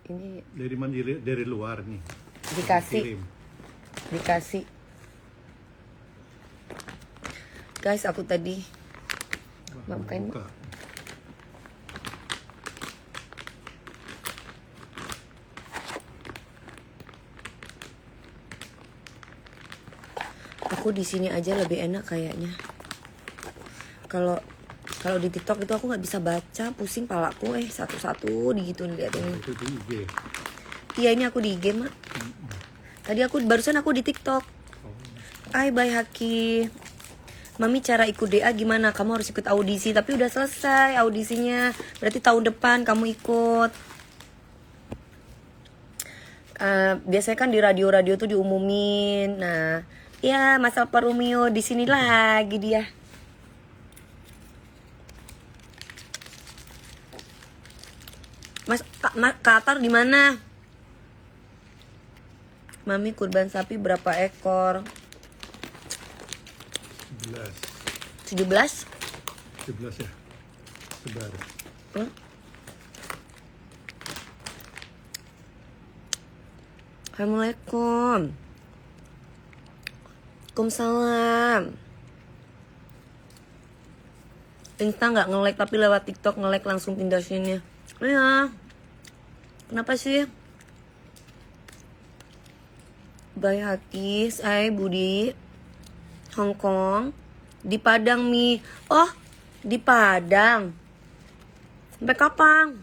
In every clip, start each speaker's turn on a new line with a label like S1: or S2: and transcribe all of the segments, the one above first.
S1: Ini
S2: Dari mana? Dari luar nih.
S1: dikasih. Guys, aku tadi bukain.
S2: Buka.
S1: Aku di sini aja lebih enak kayaknya. Kalau di TikTok itu aku nggak bisa baca, pusing palaku. Satu-satu digituin lihat ini.
S2: Itu di IG.
S1: Iya, ini aku di IG, Mak. Tadi barusan aku di TikTok. Hai, bye Haki. Mami, cara ikut DA gimana? Kamu harus ikut audisi, tapi udah selesai audisinya. Berarti tahun depan kamu ikut. Biasanya kan di radio-radio tuh diumumin. Nah, ya Mas Alfa Romeo di sini lagi dia. Mas Kak Atar di mana? Mami kurban sapi berapa ekor?
S2: 17
S1: 17?
S2: ya. Sebar.
S1: Assalamualaikum. Waalaikumsalam. Insta nggak nge-like tapi lewat TikTok nge-like langsung pindah sini. Iya. Kenapa sih? Bye Hakis, Budi. Hong Kong. Di Padang Mi. Oh, di Padang. Sampai kapan?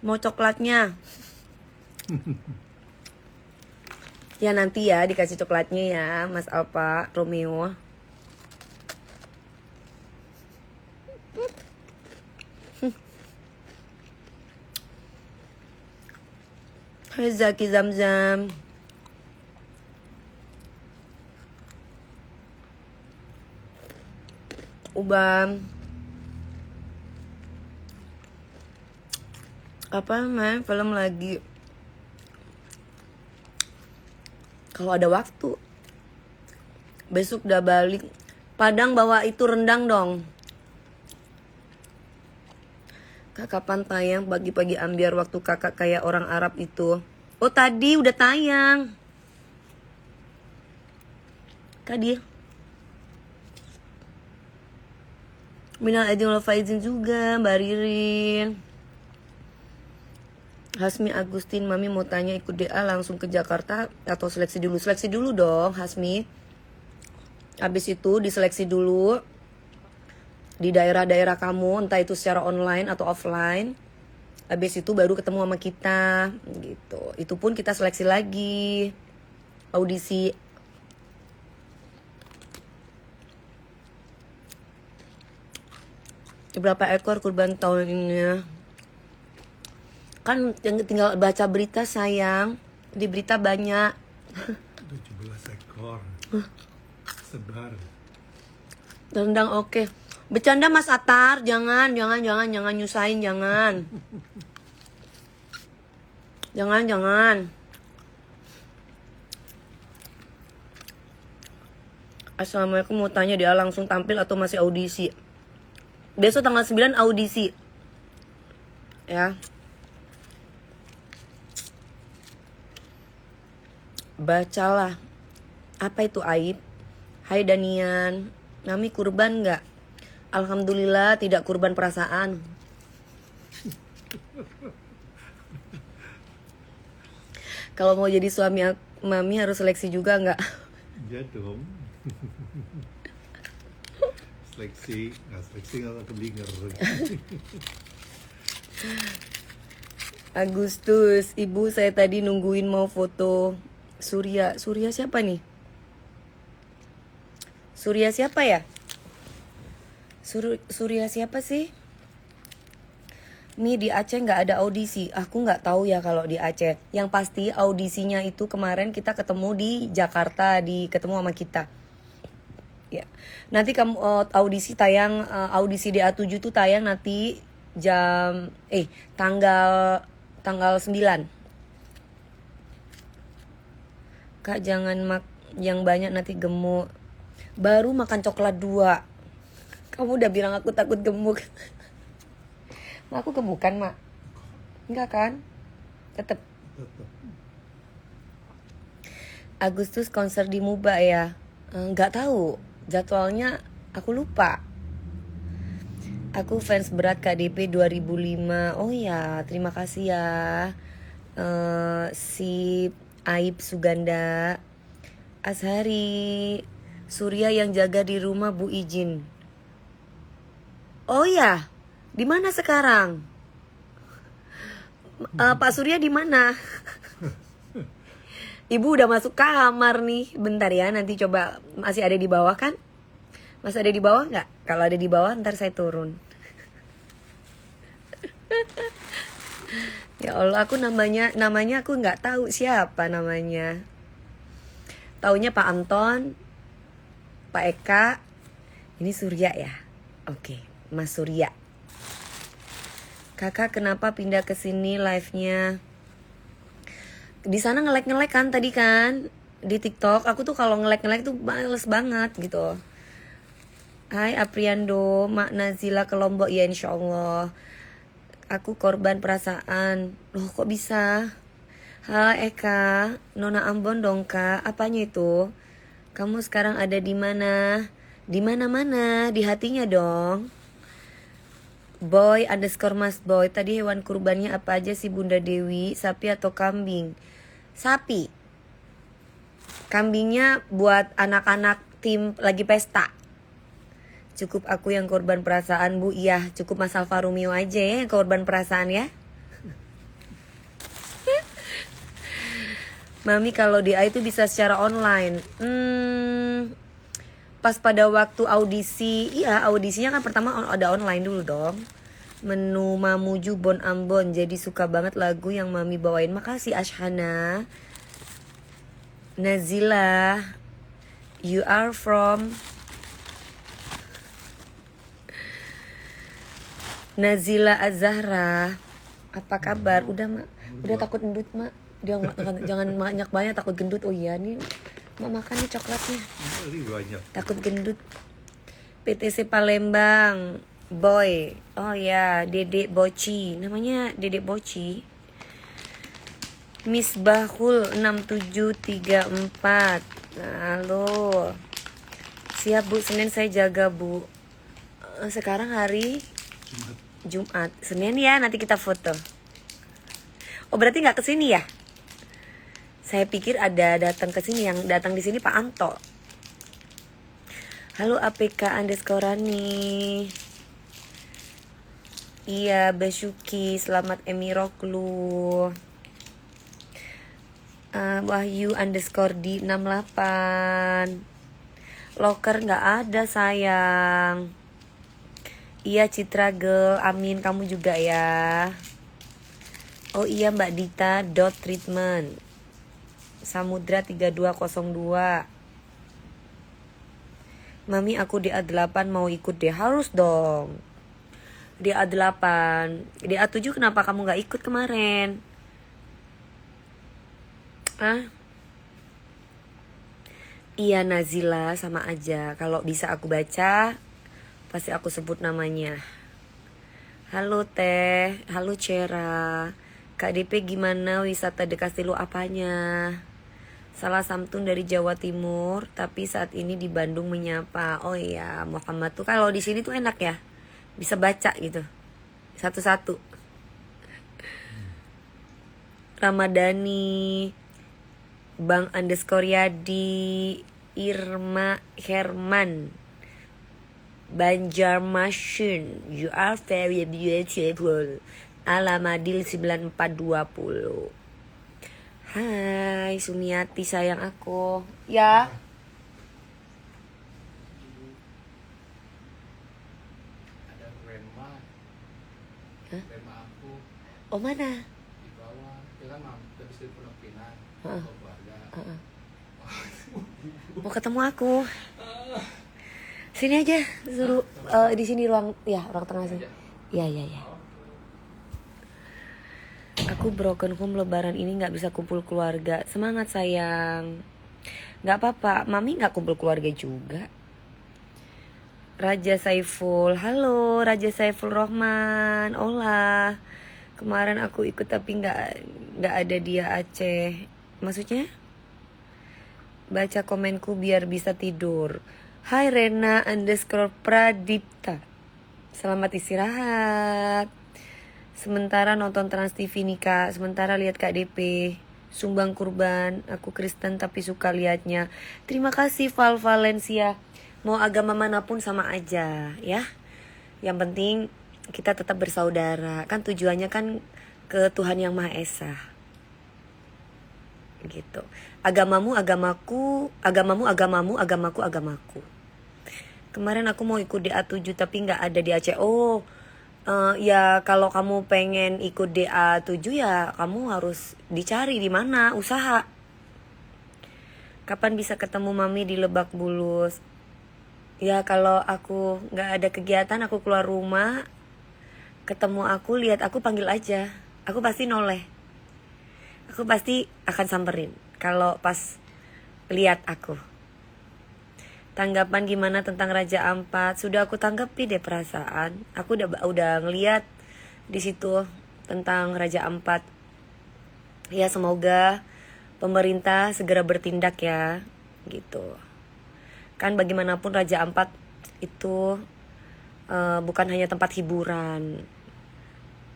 S1: Mau coklatnya? Ya nanti ya dikasih coklatnya ya, Mas Alfa Romeo. Hai Zaki Zamzam. Ubam. Apa main film lagi? Kalau ada waktu. Besok udah balik. Padang bawa itu rendang dong. Kak, kapan tayang pagi-pagi ambiar waktu kakak kayak orang Arab itu? Oh, tadi udah tayang. Tadi. Minal aidin wal faizin juga, Mbak Ririn. Hasmi Agustin, Mami mau tanya ikut DA langsung ke Jakarta atau seleksi dulu? Seleksi dulu dong, Hasmi. Habis itu diseleksi dulu di daerah-daerah kamu, entah itu secara online atau offline. Habis itu baru ketemu sama kita gitu. Itu pun kita seleksi lagi. Audisi. Berapa ekor kurban tahun ini? Kan tinggal baca berita sayang. Di berita banyak.
S2: 17 ekor. Sebar.
S1: Rendang oke. Bercanda Mas Atar, jangan nyusahin, jangan. Jangan. Assalamualaikum, mau tanya dia langsung tampil atau masih audisi? Besok tanggal 9 audisi. Ya. Bacalah. Apa itu aib? Hai Danian, Nami kurban nggak? Alhamdulillah tidak kurban perasaan. Kalau mau jadi suami Mami harus seleksi juga nggak?
S2: Ya dong. Seleksi nggak keblinger.
S1: Agustus, ibu saya tadi nungguin mau foto Surya. Surya siapa nih? Surya siapa ya? Surya siapa sih? Nih di Aceh nggak ada audisi. Aku nggak tahu ya kalau di Aceh. Yang pasti audisinya itu kemarin kita ketemu di Jakarta, ketemu sama kita. Ya. Nanti kamu audisi tayang audisi DA7 tuh tayang nanti tanggal 9. Kak jangan yang banyak nanti gemuk. Baru makan coklat 2. Kamu udah bilang aku takut gemuk. Mak, aku gemukan, Mak. Enggak kan? Tetep.
S2: Tetap.
S1: Agustus konser di Muba ya? Nggak tahu. Jadwalnya aku lupa. Aku fans berat KDP 2005. Oh ya, terima kasih ya. Si Aib Suganda, Ashari, Surya yang jaga di rumah Bu Ijin. Oh ya, di mana sekarang? Pak Surya di mana? Ibu udah masuk kamar nih. Bentar ya, nanti coba. Masih ada di bawah kan? Masih ada di bawah nggak? Kalau ada di bawah ntar saya turun. Ya Allah, aku namanya aku nggak tahu siapa namanya. Taunya Pak Anton, Pak Eka. Ini Surya ya? Oke, Mas Surya. Kakak kenapa pindah ke sini live-nya? Di sana nge-like kan tadi kan di TikTok. Aku tuh kalau nge-like tuh males banget gitu. Hai Apriando, Mak Nazila ke Lombok ya insyaallah. Aku korban perasaan. Loh kok bisa? Hai Eka, Nona Ambon dong Kak. Apanya itu? Kamu sekarang ada di mana? Di mana-mana, di hatinya dong. Boy _ Mas Boy. Tadi hewan kurbannya apa aja sih Bunda Dewi? Sapi atau kambing? Sapi. Kambingnya buat anak-anak tim lagi pesta. Cukup aku yang korban perasaan Bu. Iya, cukup Mas Alfa Romeo aja ya yang korban perasaan ya. Mami kalau DA itu bisa secara online. Pas pada waktu audisi, iya audisinya kan pertama ada online dulu dong. Menu Mamuju Bon Ambon. Jadi suka banget lagu yang Mami bawain. Makasih Ashana. Nazila, you are from Nazila Azahra. Apa kabar? Udah Mak. Udah takut gendut Mak. Jangan banyak takut gendut. Oh iya nih Mak makan nih coklatnya.
S2: Ini banyak.
S1: Takut gendut. PTC Palembang Boy. Oh ya, Dedek Boci. Namanya Dedek Boci. Misbahul 6734. Halo. Siap Bu, Senin saya jaga Bu. Sekarang hari Jumat. Senin ya, nanti kita foto. Oh berarti nggak kesini ya? Saya pikir ada datang ke sini. Yang datang di sini Pak Anto. Halo APK _ Iya Basuki, selamat Emiroklu. Wahyu _ di 68. Loker nggak ada sayang. Iya Citra Girl, amin kamu juga ya. Oh iya Mbak Dita .treatment Samudra 3202. Mami aku DA8 mau ikut deh. Harus dong. DA8. DA7 kenapa kamu gak ikut kemarin? Iya Nazila sama aja. Kalau bisa aku baca pasti aku sebut namanya. Halo Teh. Halo Cera. KDP gimana wisata dekat Stilu apanya? Salah Samtun dari Jawa Timur, tapi saat ini di Bandung menyapa. Oh iya, Muhammad tuh kalau di sini tuh enak ya, bisa baca gitu, satu-satu. Ramadhani, Bang _ Yadi, Irma Herman, Banjarmasin, you are very beautiful. Alamadil 9420. Hai Sumiati sayang aku. Ya.
S3: Ada Rema.
S1: Hah?
S3: Rema aku
S1: Oh mana?
S3: di bawah. Dia kan habis dari Pondok Pinang.
S1: Heeh.
S3: Keluarga.
S1: Mau ketemu aku. Sini aja suruh di sini ruang tengah sini. Ya. Aku broken home lebaran ini gak bisa kumpul keluarga. Semangat sayang. Gak apa-apa, Mami gak kumpul keluarga juga. Raja Saiful. Halo Raja Saiful Rohman. Hola. Kemarin aku ikut tapi nggak ada dia Aceh. Maksudnya? Baca komenku biar bisa tidur. Hai Rena _ Pradipta. Selamat istirahat. Sementara nonton Trans TV nih kak. Sementara lihat KDP. Sumbang kurban. Aku Kristen tapi suka liatnya. Terima kasih Val Valencia. Mau agama manapun sama aja ya. Yang penting kita tetap bersaudara. Kan tujuannya kan ke Tuhan Yang Maha Esa. Gitu. Agamamu agamaku, agamamu agamamu, agamaku agamaku. Kemarin aku mau ikut DA7 tapi nggak ada di Aceh. Oh, ya kalau kamu pengen ikut DA7 ya kamu harus dicari di mana, usaha. Kapan bisa ketemu mami di Lebak Bulus? Ya kalau aku nggak ada kegiatan, aku keluar rumah, ketemu aku, lihat aku, panggil aja. Aku pasti noleh. Aku pasti akan samperin kalau pas lihat aku. Tanggapan gimana tentang Raja Ampat? Sudah aku tanggapi deh perasaan. Aku udah ngeliat di situ tentang Raja Ampat. Ya semoga pemerintah segera bertindak ya, gitu. Kan bagaimanapun Raja Ampat itu bukan hanya tempat hiburan,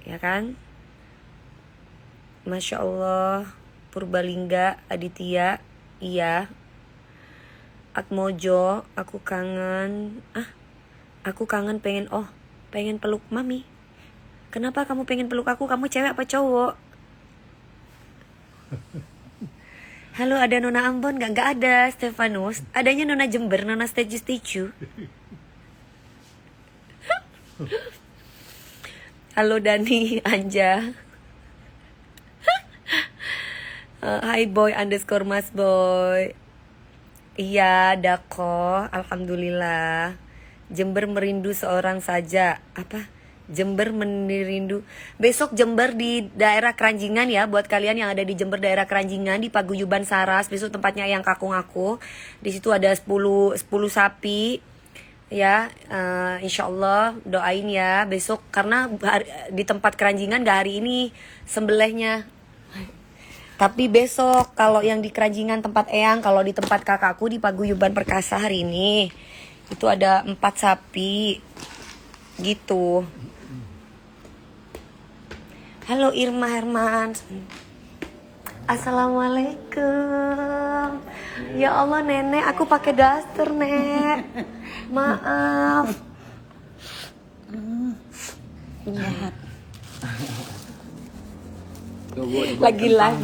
S1: ya kan? Masya Allah. Purbalingga Aditya, iya. Atmojo, aku kangen. Aku kangen pengen peluk mami. Kenapa kamu pengen peluk aku? Kamu cewek apa cowok? Halo, ada Nona Ambon nggak? Nggak ada, Stefanus. Adanya Nona Jember, Nona Statue. Halo Dani, Anja. Hai boy _ mas boy. Iya, Dako, alhamdulillah. Jember merindu seorang saja. Apa? Jember merindu. Besok Jember di daerah Keranjingan ya, buat kalian yang ada di Jember daerah Keranjingan di Paguyuban Saras. Besok tempatnya yang kakung aku. Di situ ada 10 sapi. Ya, insya Allah doain ya besok, karena di tempat Keranjingan gak hari ini sembelihnya. Tapi besok kalau yang di Keranjingan tempat Eyang, kalau di tempat kakakku di Paguyuban Perkasa hari ini itu ada 4 sapi gitu. Halo Irma Herman. Assalamualaikum. Ya Allah nenek, aku pakai daster nek. Maaf.
S4: Jahat.
S1: Lagi live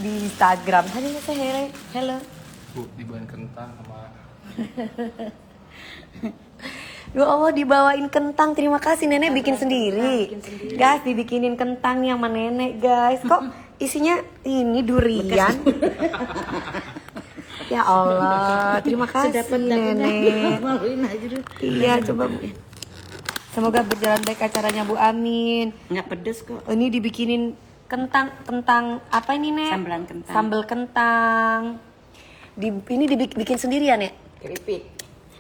S1: di Instagram. Halo.
S3: Bu, dibawain kentang sama
S1: Ya Allah, dibawain kentang. Terima kasih nenek bikin sendiri. Guys, dibikinin kentang nih sama nenek guys. Kok isinya ini durian? Ya Allah, terima kasih nenek.
S4: Maluin aja dulu.
S1: Iya, coba Bu. Semoga berjalan baik acaranya Bu, amin.
S4: Nggak pedes kok.
S1: Ini dibikinin kentang apa ini nek?
S4: Sambelan kentang.
S1: Sambal kentang. Ini dibikin sendirian ya?
S4: Keripik.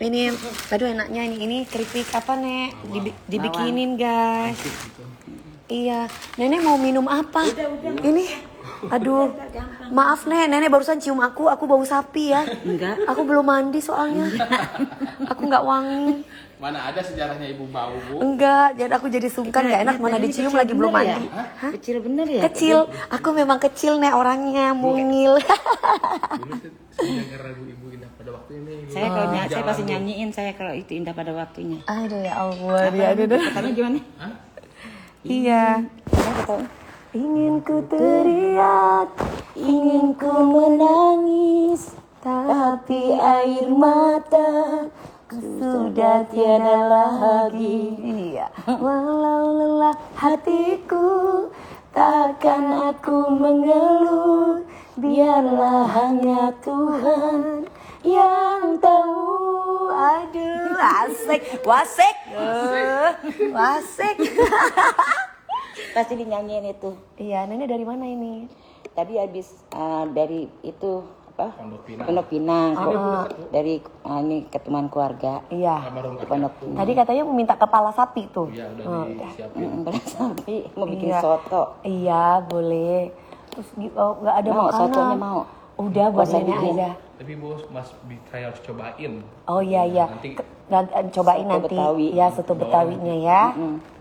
S1: Ini, aduh enaknya ini keripik apa nek? Dibikinin guys. Iya, nenek mau minum apa? Ini, aduh, maaf nenek barusan cium aku bau sapi ya.
S4: Enggak.
S1: Aku belum mandi soalnya. Aku nggak wangi.
S3: mana ada sejarahnya ibu bau bu?
S1: Enggak, jadi aku jadi sungkan nggak enak mana dicium lagi belum mandi.
S4: Hah? Kecil bener ya?
S1: Kecil, aku memang kecil nek orangnya mungil.
S3: Dulu saya dengar lagu ibu indah pada waktu ini.
S4: Saya kalau saya
S3: Jalan,
S4: pasti
S3: Bu.
S4: nyanyiin saya kalau itu indah pada waktunya.
S1: Aduh ya Allah, dia aduh.
S4: Katanya gimana?
S3: Hah?
S1: Iya. Ingin ku teriak, ingin ku menangis, tapi air mata sudah tiada lagi. Iya. Walau lelah hatiku, takkan aku mengeluh. Biarlah hanya Tuhan yang tahu. Aduh, asik, wasik, wasik.
S4: Pasti dinyanyiin itu.
S1: Iya, nenek dari mana ini?
S4: Tadi habis dari itu
S3: Pondok Pinang.
S4: Pondok Pinang. Dari ini ketemuan keluarga.
S1: Iya.
S3: Almarhum
S4: Di Pondok
S3: kakekku.
S4: Pinang.
S1: Tadi katanya mau minta kepala sapi tuh.
S3: Iya udah disiapin.
S4: Beras sapi mau bikin
S1: Iya.
S4: soto.
S1: Iya, boleh. Terus nggak ada
S4: Mau,
S1: makanan.
S4: sotonya mau.
S1: Udah buat
S4: Masa
S1: nenek
S4: bikin?
S1: aja.
S3: Tapi bos, Mas saya harus cobain.
S1: Oh iya iya.
S3: Nanti-
S1: Cobain
S4: Soto
S1: nanti.
S4: Betawi.
S1: Ya soto Betawinya ya.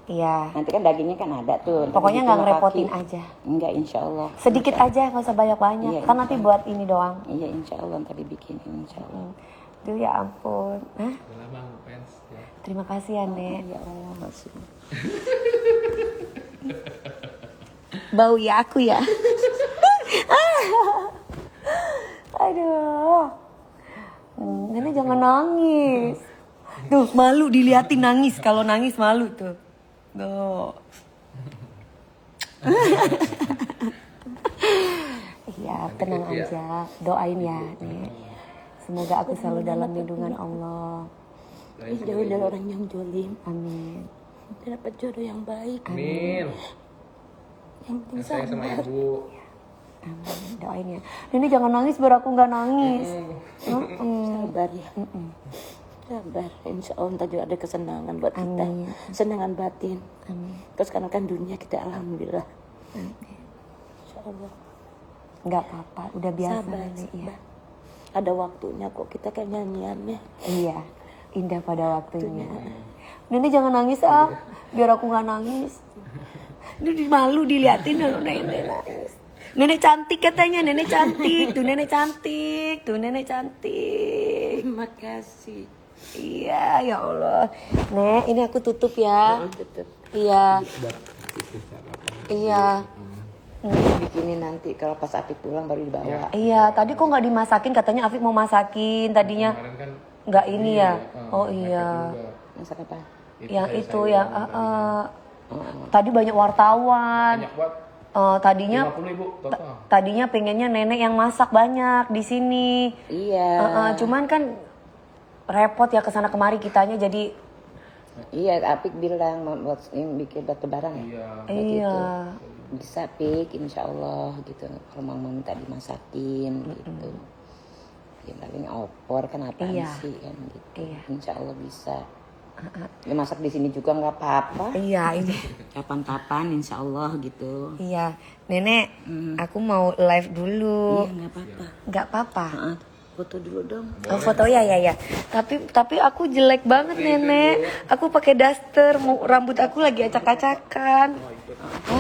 S1: Iya.
S4: Nanti kan dagingnya kan ada tuh.
S1: Pokoknya nggak ngerepotin
S4: aja.
S1: aja.
S4: Enggak, insya Allah.
S1: Sedikit aja, nggak usah banyak-banyak.
S4: Iya,
S1: Kan nanti buat ini doang.
S4: Iya, insya Allah ntar dibikinin, insya Allah.
S1: Duh ya ampun. Hah?
S3: Udah lama ngefans ya.
S1: Terima kasih ya, Nek.
S4: Ya Allah, masih.
S1: Bau ya aku ya. Aduh. Nenek jangan nangis. Tuh, malu diliatin nangis. Kalau nangis malu tuh. Tuh. Iya, tenang aja. Doain ya, Nek. Semoga aku selalu dalam lindungan Allah.
S4: Jauh dari orang yang jolim.
S1: Amin.
S4: Dapat jodoh yang baik.
S3: Amin.
S4: Yang penting
S3: Saya sama ibu.
S1: Amin. Doain ya. Nenek jangan nangis biar aku nggak nangis.
S4: sabar ya. Sabar. Insya Allah ntar juga ada kesenangan buat kita.
S1: Amin.
S4: Kesenangan batin.
S1: Amin.
S4: Terus karena kan dunia kita alhamdulillah. Insya Allah.
S1: Nggak apa-apa, udah biasa
S4: Sabar,
S1: Nenek ya.
S4: sabar. Ada waktunya kok kita kayak nyanyiannya.
S1: Iya, indah pada waktunya. Nenek jangan nangis ah, biar aku nggak nangis. Ini malu diliatin kalau nenek nangis. Nenek cantik katanya, nenek cantik. Tuh nenek cantik, tuh nenek cantik.
S4: Terima kasih.
S1: Iya, ya Allah. Nek, ini aku tutup ya.
S4: Tutup.
S1: Iya. Iya.
S4: Bikinin nanti kalau pas Api pulang baru dibawa.
S1: Iya, tadi kok nggak dimasakin? Katanya Afik mau masakin tadinya.
S3: Kemarin kan
S1: Nggak ini ya? Oh
S3: mepet
S1: iya.
S3: juga.
S4: Masak apa?
S1: Yang itu yang tadi banyak wartawan.
S3: Banyak buat
S1: Tadinya
S3: 50 ibu total.
S1: tadinya pengennya nenek yang masak banyak di sini.
S4: Iya.
S1: Cuman kan repot ya kesana kemari kitanya jadi
S4: Iya, Apik bilang mau buat ini bikin buat lebaran ya.
S3: Iya.
S1: iya.
S4: Bisa Pik, insya Allah gitu. Kalau mama minta dimasakin gitu. Ya paling opor kan apaan
S1: Iya.
S4: sih kan gitu.
S1: Iya.
S4: Insya Allah bisa. Ya masak di sini juga nggak apa-apa.
S1: Iya ini.
S4: Kapan-kapan insya Allah gitu.
S1: Iya, nenek, aku mau live dulu.
S4: Iya nggak apa-apa.
S1: Nggak apa-apa.
S4: Foto dulu dong.
S1: Oh, foto ya. Tapi aku jelek banget nenek. Aku pakai daster, rambut aku lagi acak-acakan.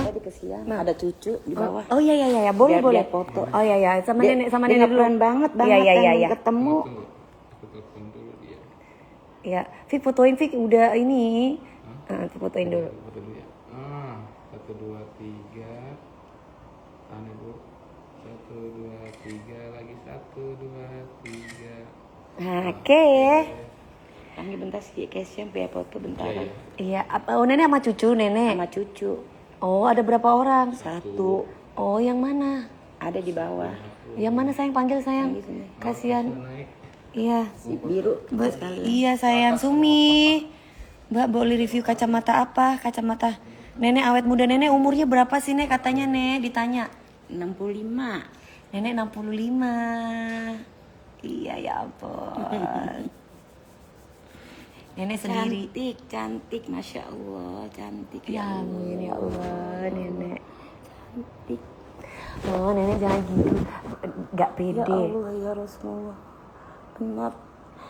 S4: Tadi kesian ada cucu di bawah.
S1: Oh iya, boleh
S4: Biar
S1: boleh.
S4: dia foto.
S1: Oh iya, sama
S4: Dia-
S1: nenek
S4: dia
S1: dulu.
S4: ngeperan banget
S1: Iya,
S4: kan
S1: iya.
S4: ketemu.
S3: Tunggu. Aku telepon dulu dia.
S1: Ya, Fik fotoin Fik udah ini. Fotoin dulu.
S3: Foto dulu ya. 1 2 3. Tahan ibu. 1 2 3 lagi 1 2 3.
S1: Oke.
S4: Kami bentar sih Kesia biar foto bentar.
S3: Iya, iya.
S1: Iya, apa nenek sama cucu nenek?
S4: Sama cucu
S1: Oh, ada berapa orang?
S4: 1
S1: Oh, yang mana?
S4: ada di bawah.
S1: Yang mana sayang panggil sayang? Kasihan.
S3: Naik.
S1: Iya.
S4: Si biru
S1: Iya sayang Sumi. Mbak boleh review kacamata apa? Kacamata nenek awet muda. Nenek umurnya berapa sih Nek? Katanya Nek ditanya.
S4: 65.
S1: Nenek 65. Iya ya ampun. Nenek sendiri.
S4: Cantik, masya Allah, cantik
S1: Ya
S4: ya Allah.
S1: amin ya Allah nenek.
S4: Cantik.
S1: Oh nenek jangan gitu. Gak
S4: Ya
S1: pede.
S4: Allah ya Rasulullah. Benar.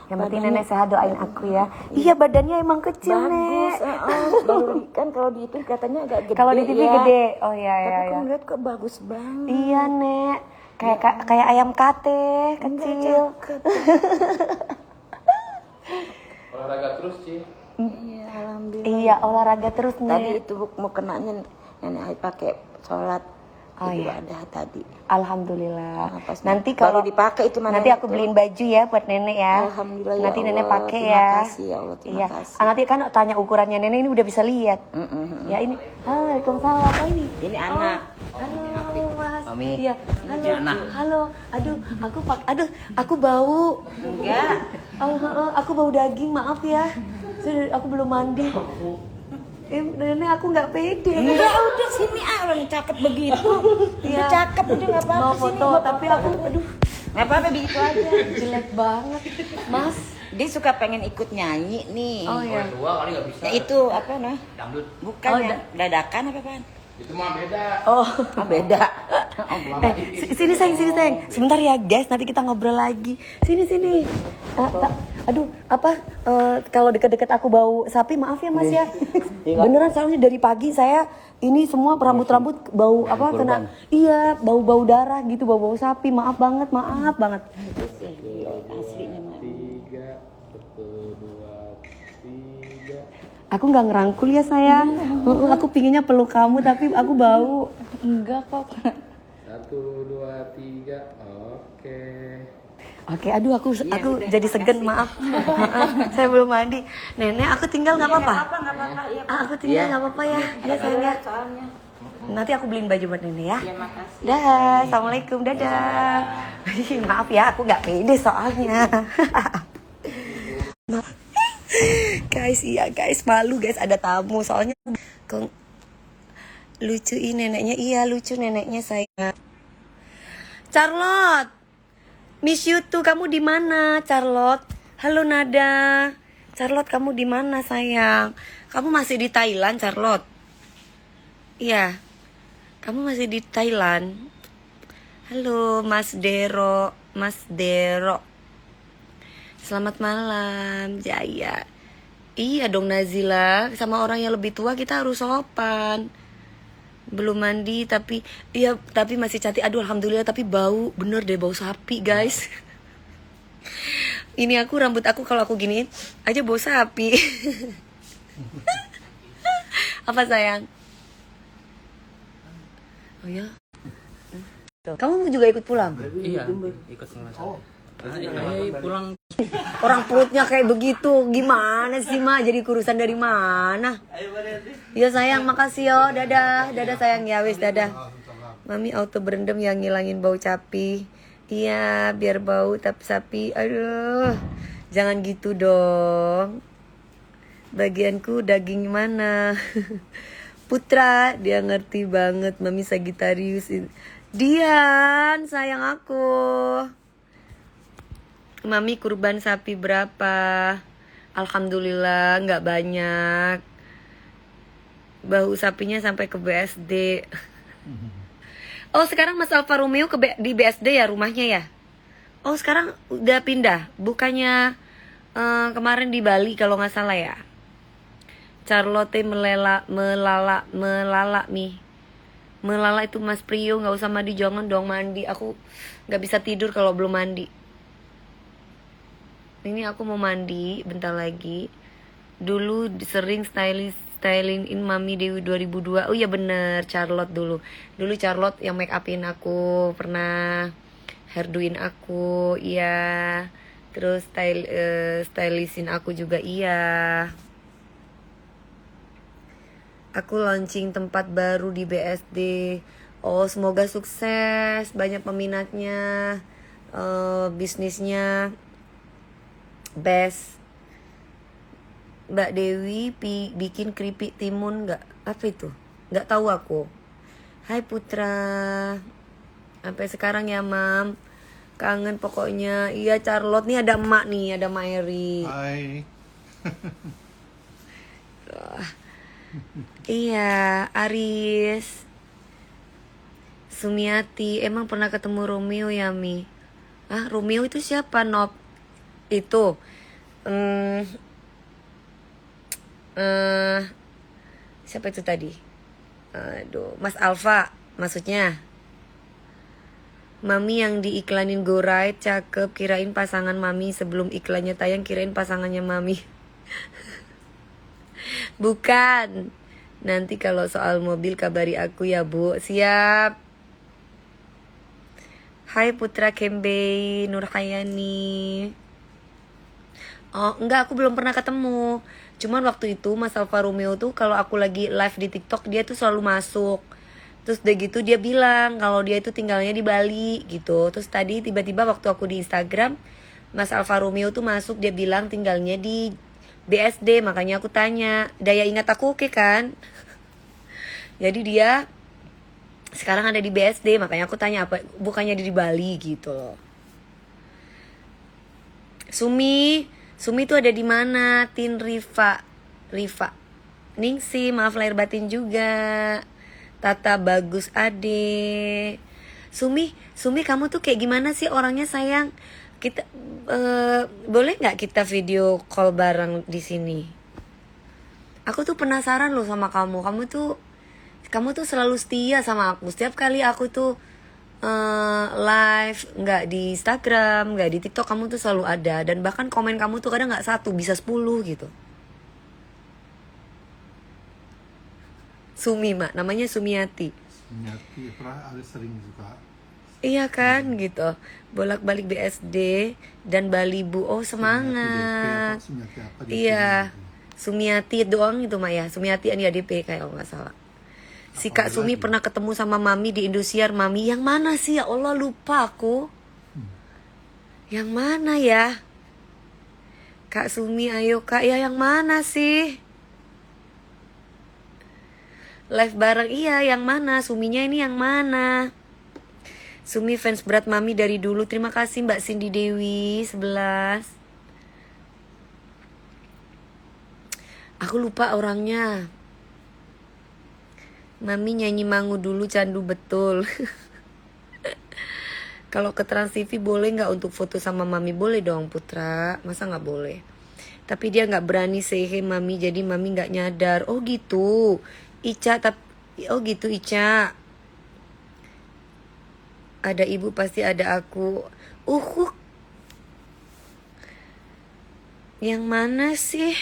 S1: Yang penting nenek sehat doain aku ya. Iya badannya emang kecil
S4: Bagus,
S1: Nek.
S4: baru kan kalau di itu katanya agak gede.
S1: Kalau di TV
S4: ya.
S1: gede. Oh iya
S4: Tapi
S1: iya.
S4: aku ngeliat kok bagus banget.
S1: Iya Nek. Kayak ayam kate kecil.
S3: Olahraga terus, Ci.
S4: Iya, alhamdulillah.
S1: Iya olahraga terus
S4: Tadi
S1: Nek.
S4: itu mau kenanya nenek Ai pakai sholat
S1: iya.
S4: ada tadi.
S1: Alhamdulillah.
S4: Nah, pas
S1: Nanti
S4: baru
S1: kalau
S4: dipakai itu mana
S1: nanti
S4: itu?
S1: aku beliin baju ya buat nenek ya.
S4: Alhamdulillah ya
S1: Nanti nenek
S4: Allah.
S1: pakai
S4: Terima
S1: ya.
S4: kasih ya Allah, terima
S1: Iya.
S4: kasih.
S1: Nanti kan tanya ukurannya nenek ini udah bisa lihat. Ya ini. Waalaikumsalam. Apa ini?
S4: Ini anak.
S1: Halo Mas.
S4: Mami.
S1: Iya. Halo. Halo. Aduh, aku bau.
S4: Enggak.
S1: Aku bau daging, maaf ya. Aku belum mandi. Nenek aku nggak pede.
S4: Enggak, udah sini orang cakep begitu.
S1: Iya.
S4: Udah cakep udah enggak apa-apa
S1: Mau
S4: sini.
S1: foto,
S4: Bapak.
S1: tapi aku
S4: Nggak apa-apa begitu aja.
S1: Jelek banget, Mas.
S4: Dia suka pengen ikut nyanyi nih.
S1: Oh ya.
S3: Dua kali nggak bisa.
S4: Ya itu apa nah?
S3: Dangdut.
S4: Bukan
S1: Oh,
S4: yang dadakan apa apaan?
S3: Itu mah beda.
S1: Oh.
S4: Oh, beda.
S1: Sini sayang, sini sayang. Sebentar ya guys, nanti kita ngobrol lagi. Sini. Aduh, apa? Kalau deket-deket aku bau sapi, maaf ya Mas ya. Beneran soalnya dari pagi saya ini semua rambut-rambut bau apa kena? Iya, bau-bau darah gitu, bau-bau sapi. Maaf banget.
S4: Aslinya mah.
S3: 3, 1, 2, 3.
S1: Aku nggak ngerangkul ya sayang. Aku pinginnya peluk kamu tapi aku bau.
S4: Enggak kok.
S3: 1, 2, 3.
S1: Oke, aduh aku jadi segen, maaf. Saya belum mandi. Nenek, aku tinggal nggak apa-apa.
S4: Nggak apa-apa. Iya.
S1: Aku tinggal nggak apa-apa ya. Ya sayang ya.
S4: Soalnya.
S1: Nanti aku beliin baju buat nenek ya.
S4: Ya makasih.
S1: Dah, assalamualaikum, dadah. Maaf ya, aku nggak pede soalnya. Guys, iya guys, malu guys ada tamu soalnya. Lucu ini neneknya, iya lucu neneknya saya. Charlotte, miss you too. Kamu di mana, Charlotte? Halo Nada. Charlotte, kamu di mana sayang? Kamu masih di Thailand, Charlotte? Iya. Kamu masih di Thailand? Halo Mas Dero. Selamat malam, Jaya. Iya dong Nazila, sama orang yang lebih tua kita harus sopan. Belum mandi tapi masih cantik. Aduh alhamdulillah, tapi bau, bener deh bau sapi guys. Ini rambut aku kalau aku giniin aja bau sapi. Apa sayang? Oh ya. Kamu juga ikut pulang?
S3: Iya, ikut sama saya. Pulang.
S1: Orang perutnya kayak begitu, gimana sih Ma? Jadi kurusan dari mana? Ya sayang, makasih yo, dadah sayang ya, wis dadah. Mami auto berendam yang ngilangin bau capi. Iya, biar bau tapi sapi. Aduh, jangan gitu dong. Bagianku daging mana? Putra, dia ngerti banget. Mami Sagittarius. Dian, sayang aku. Mami kurban sapi berapa? Alhamdulillah nggak banyak. Bau sapinya sampai ke BSD. Oh sekarang Mas Alfa Romeo di BSD ya rumahnya ya? Oh sekarang udah pindah. Bukannya kemarin di Bali kalau nggak salah ya? Charlotte melala mi. Melala itu Mas Priyo, nggak usah mandi, jangan dong mandi. Aku nggak bisa tidur kalau belum mandi. Ini aku mau mandi bentar lagi. Dulu sering styling in Mami Dewi 2002. Oh iya bener, Charlotte dulu. Dulu Charlotte yang make upin aku, pernah hairdoin aku, iya. Terus stylistin aku juga, iya. Aku launching tempat baru di BSD. Oh semoga sukses, banyak peminatnya, bisnisnya best. Mbak Dewi bikin keripik timun nggak? Apa itu? Nggak tahu aku. Hai Putra, sampai sekarang ya Mam. Kangen pokoknya. Iya Charlotte, nih ada emak nih, ada Mak Eri.
S2: Hai.
S1: Iya, Aris, Sumiati, emang pernah ketemu Romeo ya Mi? Ah, Romeo itu siapa Nop? Itu, siapa itu tadi? Aduh, Mas Alfa, maksudnya. Mami yang diiklanin Go Ride cakep, kirain pasangan Mami, sebelum iklannya tayang kirain pasangannya Mami. Bukan. Nanti kalau soal mobil kabari aku ya Bu. Siap. Hai Putra Kembe, Nurhayani. Oh enggak, aku belum pernah ketemu. Cuman waktu itu Mas Alfa Romeo tuh kalau aku lagi live di TikTok dia tuh selalu masuk. Terus udah gitu dia bilang kalau dia itu tinggalnya di Bali gitu. Terus tadi tiba-tiba waktu aku di Instagram Mas Alfa Romeo tuh masuk, dia bilang tinggalnya di BSD. Makanya aku tanya, daya ingat aku oke kan? Jadi dia sekarang ada di BSD, makanya aku tanya apa bukannya di Bali gitu loh. Sumi tuh ada di mana? Tin Riva. Ningsi, maaf lahir batin juga. Tata bagus ade. Sumi kamu tuh kayak gimana sih orangnya sayang? Kita boleh nggak kita video call bareng di sini? Aku tuh penasaran loh sama kamu. Kamu tuh selalu setia sama aku. Setiap kali aku tuh live, nggak di Instagram, nggak di TikTok, kamu tuh selalu ada. Dan bahkan komen kamu tuh kadang nggak 1, bisa 10 gitu. Sumi, Mak, namanya Sumiati.
S2: Nyati pernah ada sering suka.
S1: Iya kan gitu. Bolak-balik BSD dan Bali Bu. Oh semangat.
S2: Sumiati apa?
S1: Iya. Sumiati doang itu Mak ya. Sumiati ini ADP kayak kalau nggak salah. Si Kak
S2: Apa
S1: Sumi
S2: lagi?
S1: pernah ketemu sama Mami di Indosiar. Mami yang mana sih ya Allah, lupa aku. Yang mana ya? Kak Sumi ayo Kak, ya yang mana sih? Live bareng, iya yang mana? Suminya ini yang mana? Sumi fans berat Mami dari dulu. Terima kasih Mbak Cindy Dewi 11. Aku lupa orangnya. Mami nyanyi Mangu dulu, candu betul. Kalau ke Trans TV boleh nggak untuk foto sama Mami? Boleh dong Putra, masa nggak boleh? Tapi dia nggak berani say hey Mami, jadi Mami nggak nyadar. Oh gitu, Ica. Oh gitu Ica. Ada ibu pasti ada aku. Yang mana sih?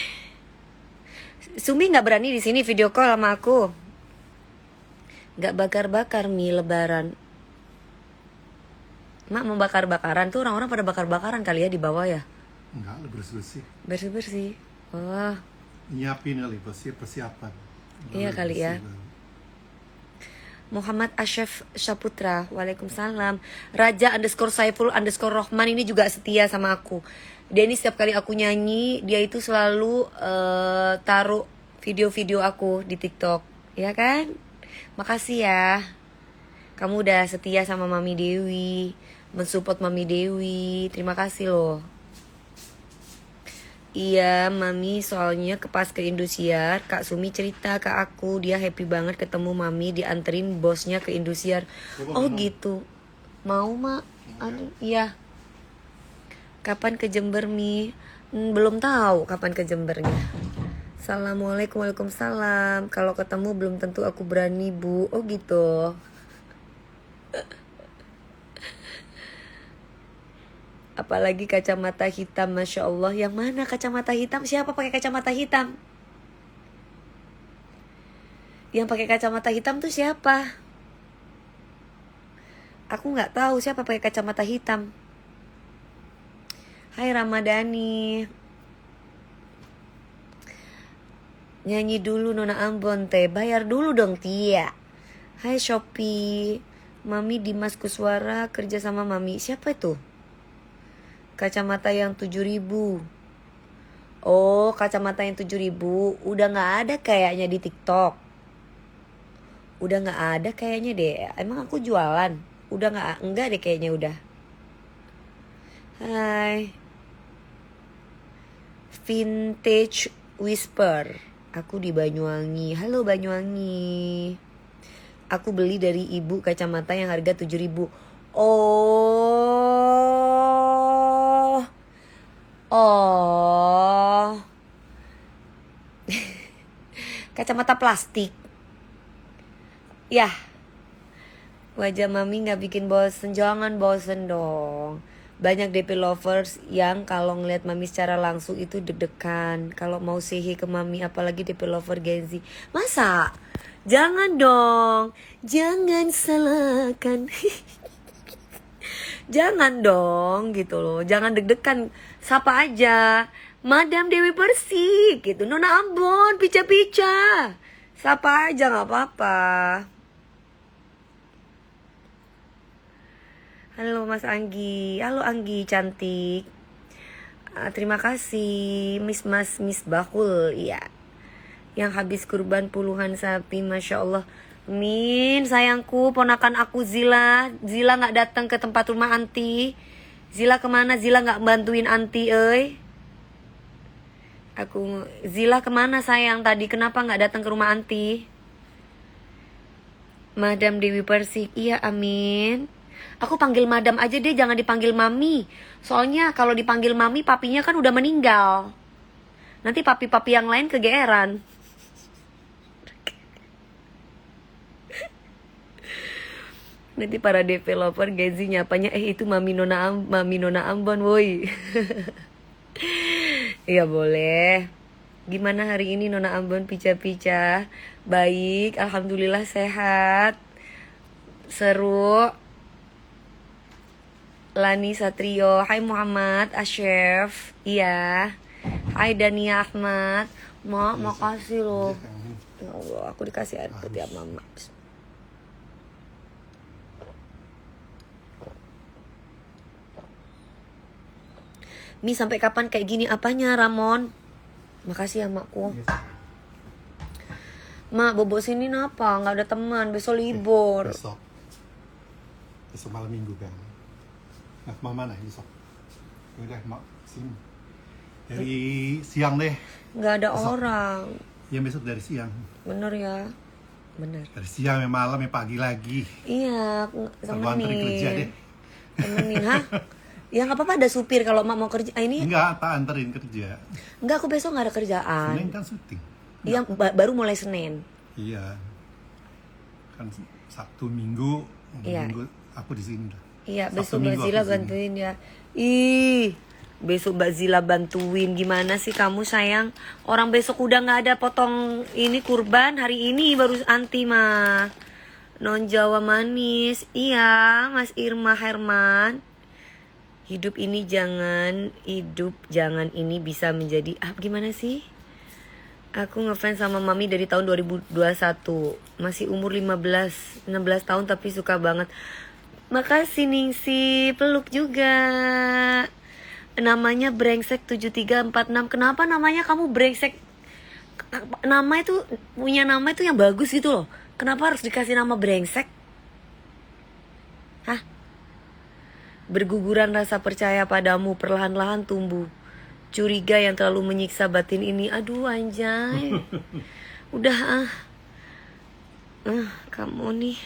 S1: Sumi nggak berani di sini video call sama aku. Nggak bakar-bakar mie lebaran. Mak mau bakar-bakaran tuh, orang-orang pada bakar-bakaran kali ya di bawah ya.
S2: Enggak, lu bersih-bersih.
S1: Bersih-bersih. Wah.
S2: Nyiapin kali, persiapan.
S1: Iya
S2: Baru
S1: kali ya.
S2: bersih baru.
S1: Muhammad Asyaf Syaputra, waalaikumsalam. Raja_Saiful_Rohman ini juga setia sama aku. Dia ini setiap kali aku nyanyi, dia itu selalu taruh video-video aku di TikTok, ya kan? Makasih ya. Kamu udah setia sama Mami Dewi, mensupport Mami Dewi. Terima kasih loh. Iya Mami, soalnya pas ke Indosiar Kak Sumi cerita ke aku, dia happy banget ketemu Mami, dianterin bosnya ke Indosiar. Oh gitu. Mau Mak? Aduh, iya. Kapan ke Jember Mi? Belum tahu kapan ke Jembernya. Assalamualaikum, waalaikumsalam. Kalau ketemu belum tentu aku berani Bu. Oh gitu. Apalagi kacamata hitam, Masya Allah. Yang mana kacamata hitam? Siapa pakai kacamata hitam? Yang pakai kacamata hitam tuh siapa? Aku nggak tahu siapa pakai kacamata hitam. Hai Ramadhani. Nyanyi dulu Nona Ambon teh. Bayar dulu dong Tia. Hai Shopee. Mami Dimas Kuswara kerja sama Mami. Siapa itu? Kacamata yang 7.000. Oh, kacamata yang 7.000 udah gak ada kayaknya di TikTok. Udah gak ada kayaknya deh. Emang aku jualan? Udah enggak deh kayaknya udah. Hai. Vintage Whisper. Aku di Banyuwangi. Halo Banyuwangi. Aku beli dari ibu kacamata yang harga 7.000. Oh. Kacamata plastik. Yah. Wajah Mami gak bikin bosen. Jangan bosen dong. Banyak DP lovers yang kalau ngeliat Mami secara langsung itu deg-degan. Kalau mau say hi ke Mami, apalagi DP lover Gen Z. Masa? Jangan dong. Jangan salahkan. Jangan dong gitu loh. Jangan deg-degan. Sapa aja. Madam Dewi Persik gitu. Nona Ambon, pica-pica. Sapa aja gak apa-apa. Halo Mas Anggi. Halo Anggi cantik. Terima kasih Miss Bahul. Iya. Yang habis kurban puluhan sapi, Masya Allah. Min sayangku, ponakan aku Zila gak datang ke tempat rumah anti. Zila kemana? Zila nggak bantuin anti, Zila kemana sayang tadi? Kenapa nggak datang ke rumah anti? Madam Dewi Persik, iya amin. Aku panggil madam aja deh, jangan dipanggil mami. Soalnya kalau dipanggil mami, papinya kan udah meninggal. Nanti papi-papi yang lain kegeeran. Nanti para developer Genzi nyapanya, itu Mami Nona Ambon, woi. Iya boleh. Gimana hari ini Nona Ambon pica-pica? Baik, alhamdulillah sehat. Seru. Lani Satrio, hai Muhammad Asyef, iya. Hai Dania Ahmad, makasih loh. Ya Allah, aku dikasih air putih sama mama. Mi sampai kapan kayak gini? Apanya Ramon? Makasih ya makku. Mak, bobo sini napa? Nggak ada teman, besok libur.
S2: Besok malam minggu kan. Nah, mama mana besok? Udah, mak sini. Dari siang deh.
S1: Nggak ada
S2: Besok.
S1: orang.
S2: Ya besok dari siang.
S1: Bener ya? Bener.
S2: Dari siang, ya malam, ya pagi lagi.
S1: Iya,
S2: Aku anterin kerja deh.
S1: Temenin, hah? Ya nggak apa-apa, ada supir kalau mak mau kerja. Ini
S2: Enggak, tak anterin kerja.
S1: enggak, aku besok nggak ada kerjaan.
S2: Senin kan syuting.
S1: Iya, baru mulai Senin.
S2: Iya. Kan Sabtu Minggu,
S1: Iya.
S2: Minggu aku di sini lah.
S1: Iya,
S2: Sabtu
S1: besok Mbak
S2: Minggu
S1: Zila
S2: aku di sini.
S1: bantuin ya. Ih, besok Mbak Zila bantuin. Gimana sih kamu sayang? Orang besok udah nggak ada potong ini kurban. Hari ini baru anti mah. Non Jawa manis. Iya, Mas Irma Herman. Hidup jangan ini bisa menjadi gimana sih? Aku ngefans sama Mami dari tahun 2021. Masih umur 16 tahun tapi suka banget. Makasih Ningsi, peluk juga. Namanya Brengsek 7346. Kenapa namanya kamu Brengsek? Nama itu punya nama itu yang bagus gitu loh. Kenapa harus dikasih nama Brengsek? Hah? Berguguran rasa percaya padamu perlahan-lahan tumbuh. Curiga yang terlalu menyiksa batin ini. Aduh anjay. Udah kamu nih.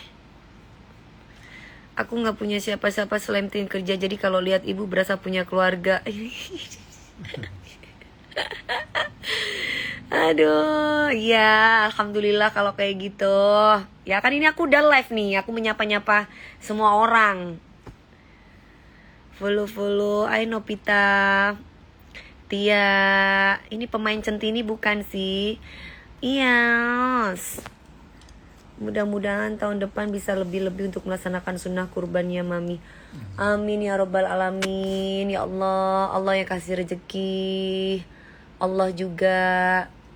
S1: Aku gak punya siapa-siapa selain tim kerja. Jadi kalau lihat ibu berasa punya keluarga. Aduh, ya alhamdulillah kalau kayak gitu. Ya kan ini aku udah live nih. Aku menyapa-nyapa semua orang. Follow, Ay Nopita, Tia, ini pemain centini bukan sih? Iya. Mudah-mudahan tahun depan bisa lebih-lebih untuk melaksanakan sunnah kurbannya Mami. Amin ya robbal alamin. Ya Allah, Allah yang kasih rezeki. Allah juga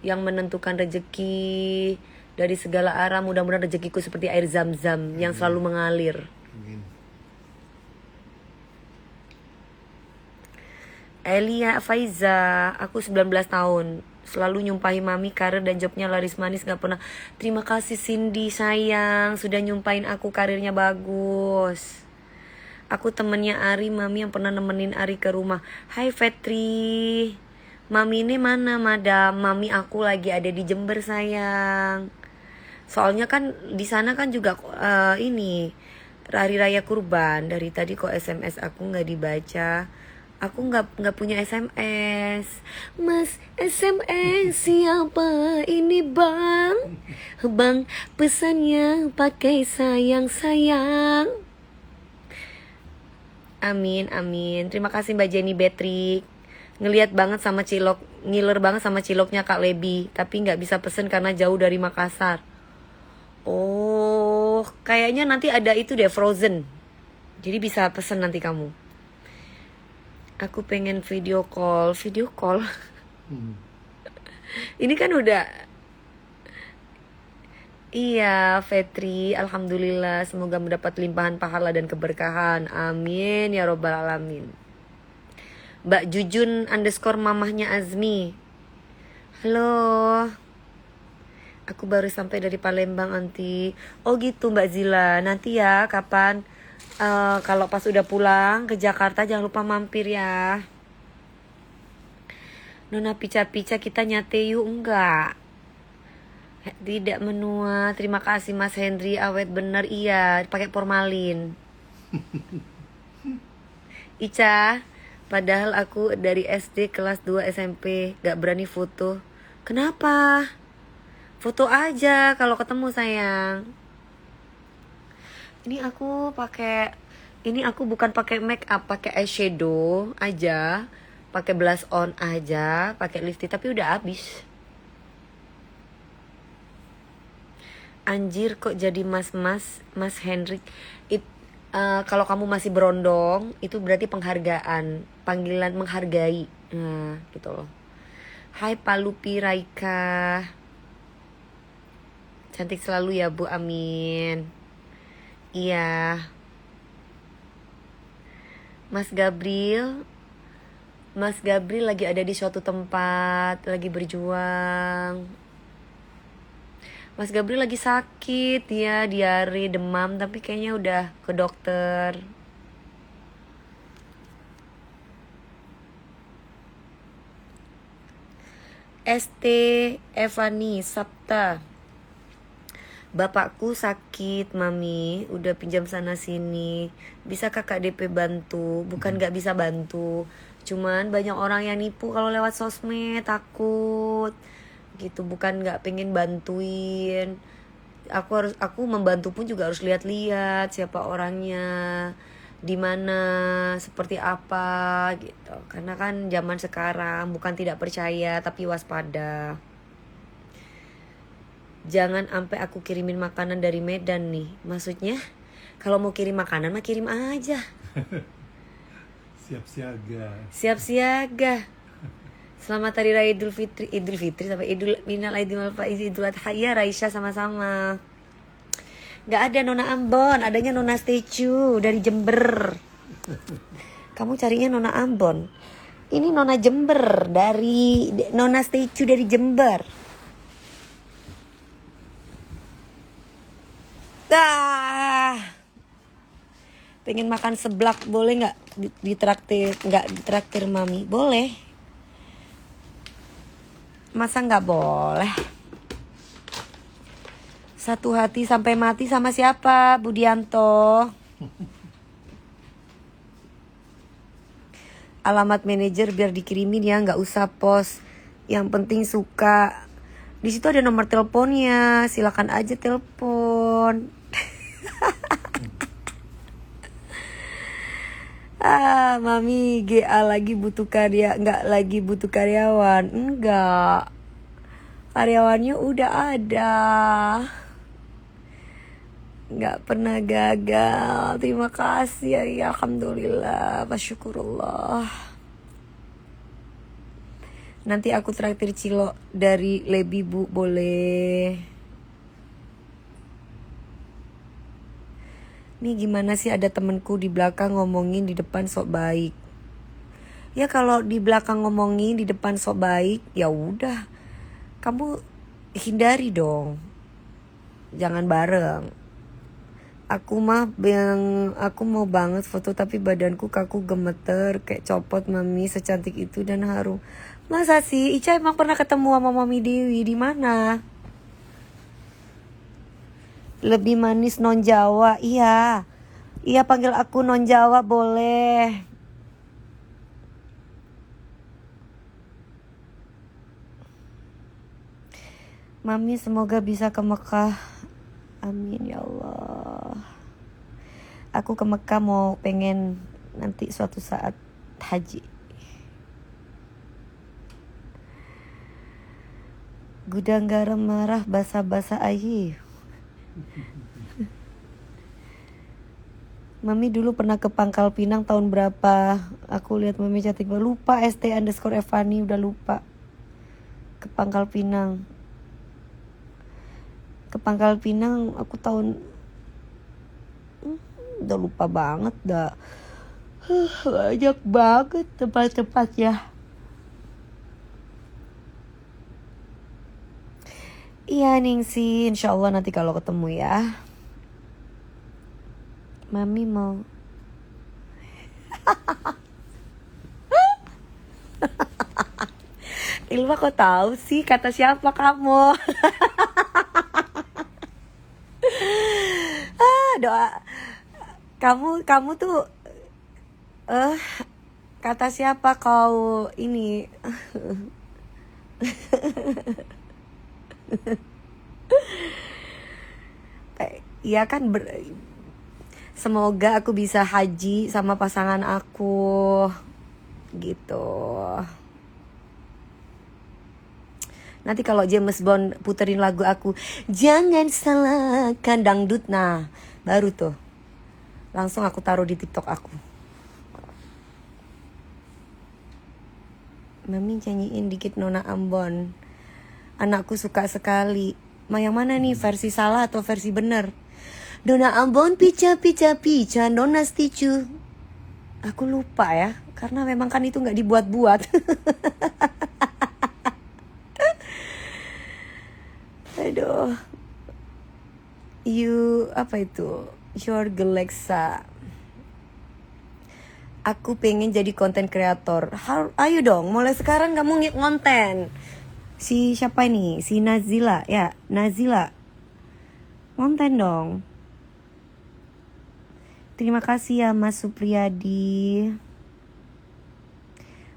S1: yang menentukan rezeki dari segala arah. Mudah-mudahan rezekiku seperti air zam-zam yang selalu mengalir.
S2: Amin.
S1: Elia Faiza, aku 19 tahun. Selalu nyumpahi Mami karir dan jobnya laris manis, gak pernah. Terima kasih Cindy sayang, sudah nyumpahin aku karirnya bagus. Aku temennya Ari, Mami yang pernah nemenin Ari ke rumah. Hai Fetri, Mami ini mana madam? Mami aku lagi ada di Jember sayang. Soalnya kan di sana kan juga ini hari raya kurban. Dari tadi kok SMS aku nggak dibaca. Aku nggak punya SMS. Mas, SMS siapa ini bang? Bang, pesannya pakai sayang. Amin, amin. Terima kasih Mbak Jenny Betrik. Ngeliat banget sama cilok, ngiler banget sama ciloknya Kak Lebi. Tapi nggak bisa pesen karena jauh dari Makassar. Oh, kayaknya nanti ada itu deh, frozen. Jadi bisa pesen nanti kamu. Aku pengen video call. Ini kan udah. Iya, Fetri, alhamdulillah, semoga mendapat limpahan pahala dan keberkahan. Amin ya robbal alamin. Mbak Jujun _ mamahnya Azmi. Halo. Aku baru sampai dari Palembang, Anti. Oh gitu Mbak Zila. Nanti ya kapan Kalau pas udah pulang ke Jakarta jangan lupa mampir ya. Nona pica-pica kita nyate yuk. Enggak, tidak menua. Terima kasih Mas Henry, awet bener. Iya, pakai formalin. Ica, padahal aku dari SD kelas 2 SMP gak berani foto. Kenapa? Foto aja kalau ketemu sayang. Ini aku bukan pakai make up, pakai eyeshadow aja, pakai blush on aja, pakai lipstick tapi udah habis. Anjir kok jadi Mas Henry. Kalau kamu masih berondong itu berarti penghargaan, panggilan menghargai. Nah, gitu loh. Hai Palupi Raika. Cantik selalu ya Bu, amin. Iya. Mas Gabriel lagi ada di suatu tempat, lagi berjuang. Mas Gabriel lagi sakit ya, diare, demam, tapi kayaknya udah ke dokter. ST Evani Sabta. Bapakku sakit, Mami. Udah pinjam sana sini. Bisa kakak DP bantu? Bukan gak bisa bantu. Cuman banyak orang yang nipu kalau lewat sosmed, takut. Gitu, bukan gak pengen bantuin. Aku membantu pun juga harus lihat-lihat siapa orangnya, di mana, seperti apa gitu. Karena kan zaman sekarang bukan tidak percaya tapi waspada. Jangan sampai aku kirimin makanan dari Medan nih. Maksudnya kalau mau kirim makanan mah kirim aja. Siap siaga. Selamat Hari Raya Idul Fitri sampai Minal Aidin wal Faizin Idul Adha ya Raisya, sama-sama. Gak ada Nona Ambon, adanya Nona Statue dari Jember. Kamu carinya Nona Ambon. Ini Nona Jember dari Nona Statue dari Jember. Pengen makan seblak boleh nggak ditraktir? Nggak ditraktir Mami? Boleh. Masa nggak boleh? Satu hati sampai mati sama siapa, Budianto? Alamat manajer biar dikirimin ya, nggak usah pos. Yang penting suka. Di situ ada nomor teleponnya, silakan aja telepon. Mami GA lagi butuh nggak lagi butuh karyawan. Enggak, karyawannya udah ada, nggak pernah gagal. Terima kasih ya, alhamdulillah, masyukurullah. Nanti aku traktir Cilo dari Lebi Bu, boleh. Nih gimana sih, ada temenku di belakang ngomongin di depan sok baik. Ya kalau di belakang ngomongin di depan sok baik, ya udah, kamu hindari dong. Jangan bareng. Aku mau banget foto tapi badanku kaku gemeter kayak copot Mami, secantik itu dan harum. Masa sih? Ica emang pernah ketemu sama Mami Dewi di mana? Lebih manis non Jawa. Iya. Iya, panggil aku non Jawa boleh. Mami semoga bisa ke Mekah. Amin ya Allah. Aku ke Mekah mau pengen nanti suatu saat haji. Gudang garam merah basah-basah ayi. Mami dulu pernah ke Pangkal Pinang tahun berapa? Aku lihat Mami cantik banget. Lupa ST_Evani, udah lupa. Ke Pangkal Pinang. Ke Pangkal Pinang aku tahun udah lupa banget dah. Banyak banget tempat-tempatnya. Iya Ningsi, insya Allah nanti kalau ketemu ya. Mami mau. Ilma kok tahu sih kata siapa kamu? Doa kamu tuh kata siapa kau ini? Iya kan semoga aku bisa haji sama pasangan aku gitu. Nanti kalau James Bond puterin lagu aku, jangan salahkan dangdut, nah baru tuh langsung aku taruh di TikTok aku. Mami nyanyiin dikit Nona Ambon. Anakku suka sekali. Yang mana nih, versi salah atau versi bener? Nona Ambon pica pica pica Nona sticu. Aku lupa ya, karena memang kan itu nggak dibuat-buat. Aduh. Apa itu? Your Galaxa. Aku pengen jadi konten kreator. Ayo dong, mulai sekarang kamu ngonten. Si siapa ini? Si Nazila, ya, Nazila. Ngonten dong. Terima kasih ya Mas Supriyadi.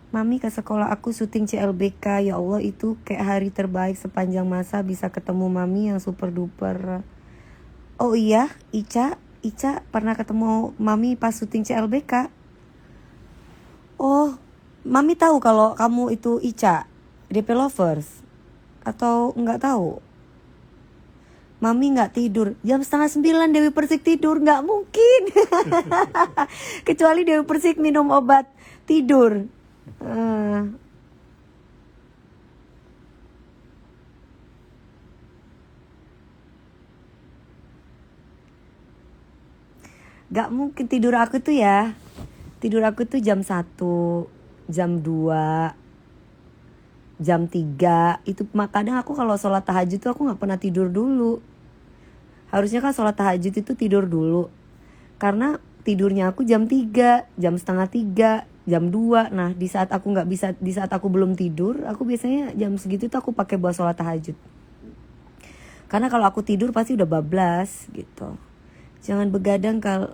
S1: Mami ke sekolah aku syuting CLBK. Ya Allah, itu kayak hari terbaik sepanjang masa bisa ketemu Mami yang super duper. Oh iya, Ica pernah ketemu Mami pas syuting CLBK. Oh, Mami tahu kalau kamu itu Ica, DP Lovers? Atau nggak tahu? Mami nggak tidur, jam 8:30 Dewi Persik tidur, nggak mungkin. Kecuali Dewi Persik minum obat tidur. Gak mungkin tidur aku tuh ya. Tidur aku tuh jam 1, jam 2, jam 3. Itu kadang aku kalau sholat tahajud tuh aku gak pernah tidur dulu. Harusnya kan sholat tahajud itu tidur dulu. Karena tidurnya aku jam 3, jam setengah 3, jam 2. Nah di saat aku gak bisa, di saat aku belum tidur, aku biasanya jam segitu tuh aku pakai buat sholat tahajud. Karena kalau aku tidur pasti udah bablas gitu. Jangan begadang kalau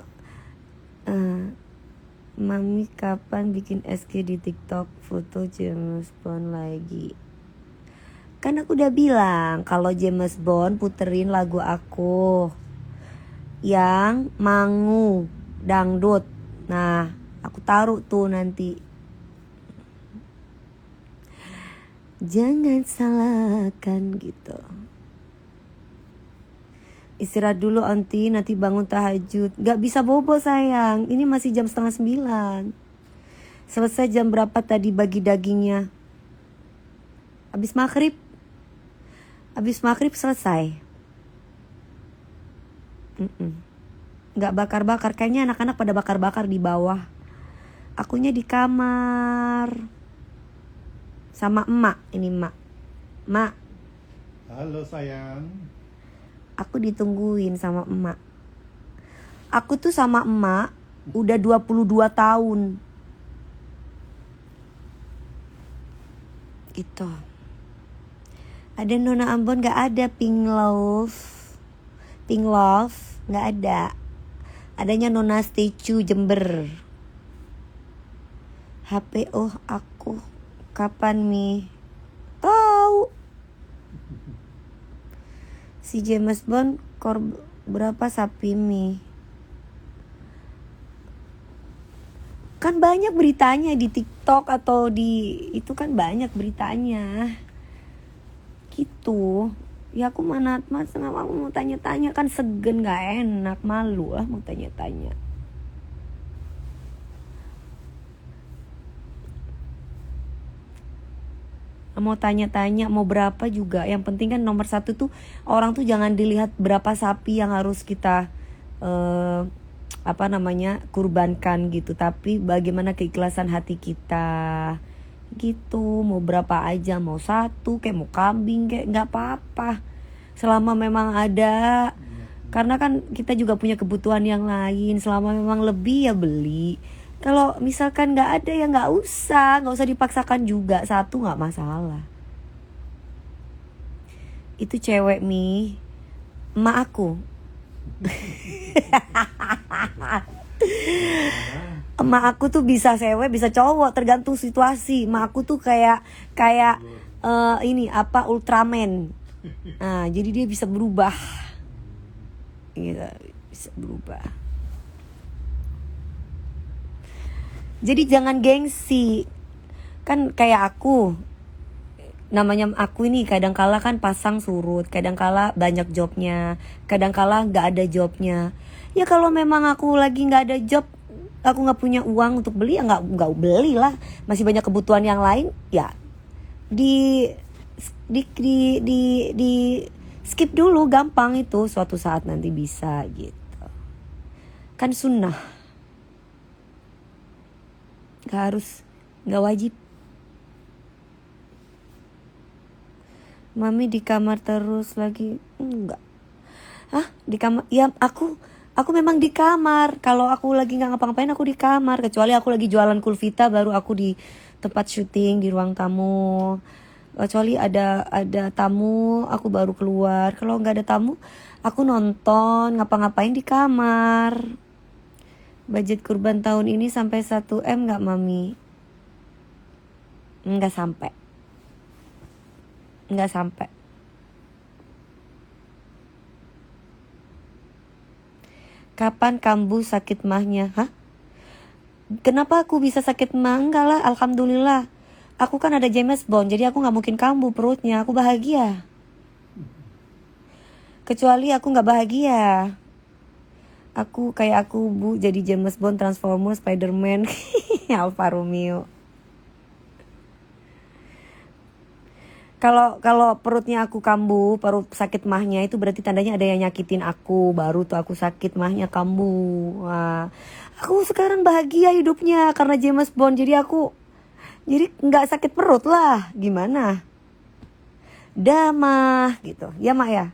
S1: Mami kapan bikin SG di TikTok foto James Bond lagi? Kan aku udah bilang kalau James Bond puterin lagu aku yang Mangu Dangdut. Nah, aku taruh tuh nanti. Jangan salahkan gitu. Istirahat dulu Aunty, nanti bangun tahajud. Gak bisa bobo sayang, ini masih jam 8:30. Selesai jam berapa tadi bagi dagingnya? Habis maghrib selesai. Gak bakar-bakar, kayaknya anak-anak pada bakar-bakar di bawah. Akunya di kamar sama emak, ini emak.
S2: Halo sayang.
S1: Aku ditungguin sama emak. Aku tuh sama emak udah 22 tahun. Gitu. Ada Nona Ambon gak ada Pink Love. Gak ada. Adanya Nona Statue Jember. HP aku. Kapan Mi? Tahu. Si James Bond berapa sapi Mi? Kan banyak beritanya di TikTok atau di itu kan banyak beritanya. Gitu. Ya aku mana nggak mau tanya-tanya, kan segen, nggak enak, malu lah mau tanya-tanya. Mau tanya-tanya mau berapa juga, yang penting kan nomor 1 tuh orang tuh jangan dilihat berapa sapi yang harus kita kurbankan gitu, tapi bagaimana keikhlasan hati kita gitu. Mau berapa aja, mau 1 kayak mau kambing kayak nggak apa-apa, selama memang ada Karena kan kita juga punya kebutuhan yang lain. Selama memang lebih ya beli. Kalau misalkan nggak ada ya nggak usah dipaksakan juga. Satu nggak masalah. Itu cewek Mi, emak aku. Emak aku tuh bisa cewek bisa cowok tergantung situasi. Emak aku tuh kayak ini apa Ultraman. Nah, jadi dia bisa berubah. Gitu, bisa berubah. Jadi jangan gengsi. Kan kayak aku. Namanya aku ini kadang-kala kan pasang surut, kadang-kala banyak jobnya, kadang-kala nggak ada jobnya. Ya kalau memang aku lagi nggak ada job, aku nggak punya uang untuk beli ya nggak beli lah. Masih banyak kebutuhan yang lain ya di skip dulu, gampang itu, suatu saat nanti bisa gitu. Kan sunnah, nggak wajib. Mami di kamar terus lagi? Enggak. Hah? Di kamar? Ya aku memang di kamar. Kalau aku lagi nggak ngapa-ngapain aku di kamar. Kecuali aku lagi jualan Kulvita baru aku di tempat syuting di ruang tamu. Kecuali ada tamu aku baru keluar. Kalau nggak ada tamu aku nonton ngapa-ngapain di kamar. Budget kurban tahun ini sampai 1M nggak Mami? Nggak sampai. Kapan kambuh sakit mahnya? Hah? Kenapa aku bisa sakit mah? Enggak lah, alhamdulillah. Aku kan ada James Bond, jadi aku gak mungkin kambuh perutnya. Aku bahagia. Kecuali aku gak bahagia. Aku kayak aku Bu jadi James Bond, Transformer, Spiderman, Alfa Romeo. Kalau perutnya aku kambuh, perut sakit mahnya itu berarti tandanya ada yang nyakitin aku, baru tuh aku sakit mahnya kambuh. Wah, aku sekarang bahagia hidupnya karena James Bond, jadi nggak sakit perut lah. Gimana? Damah gitu, ya Mak ya.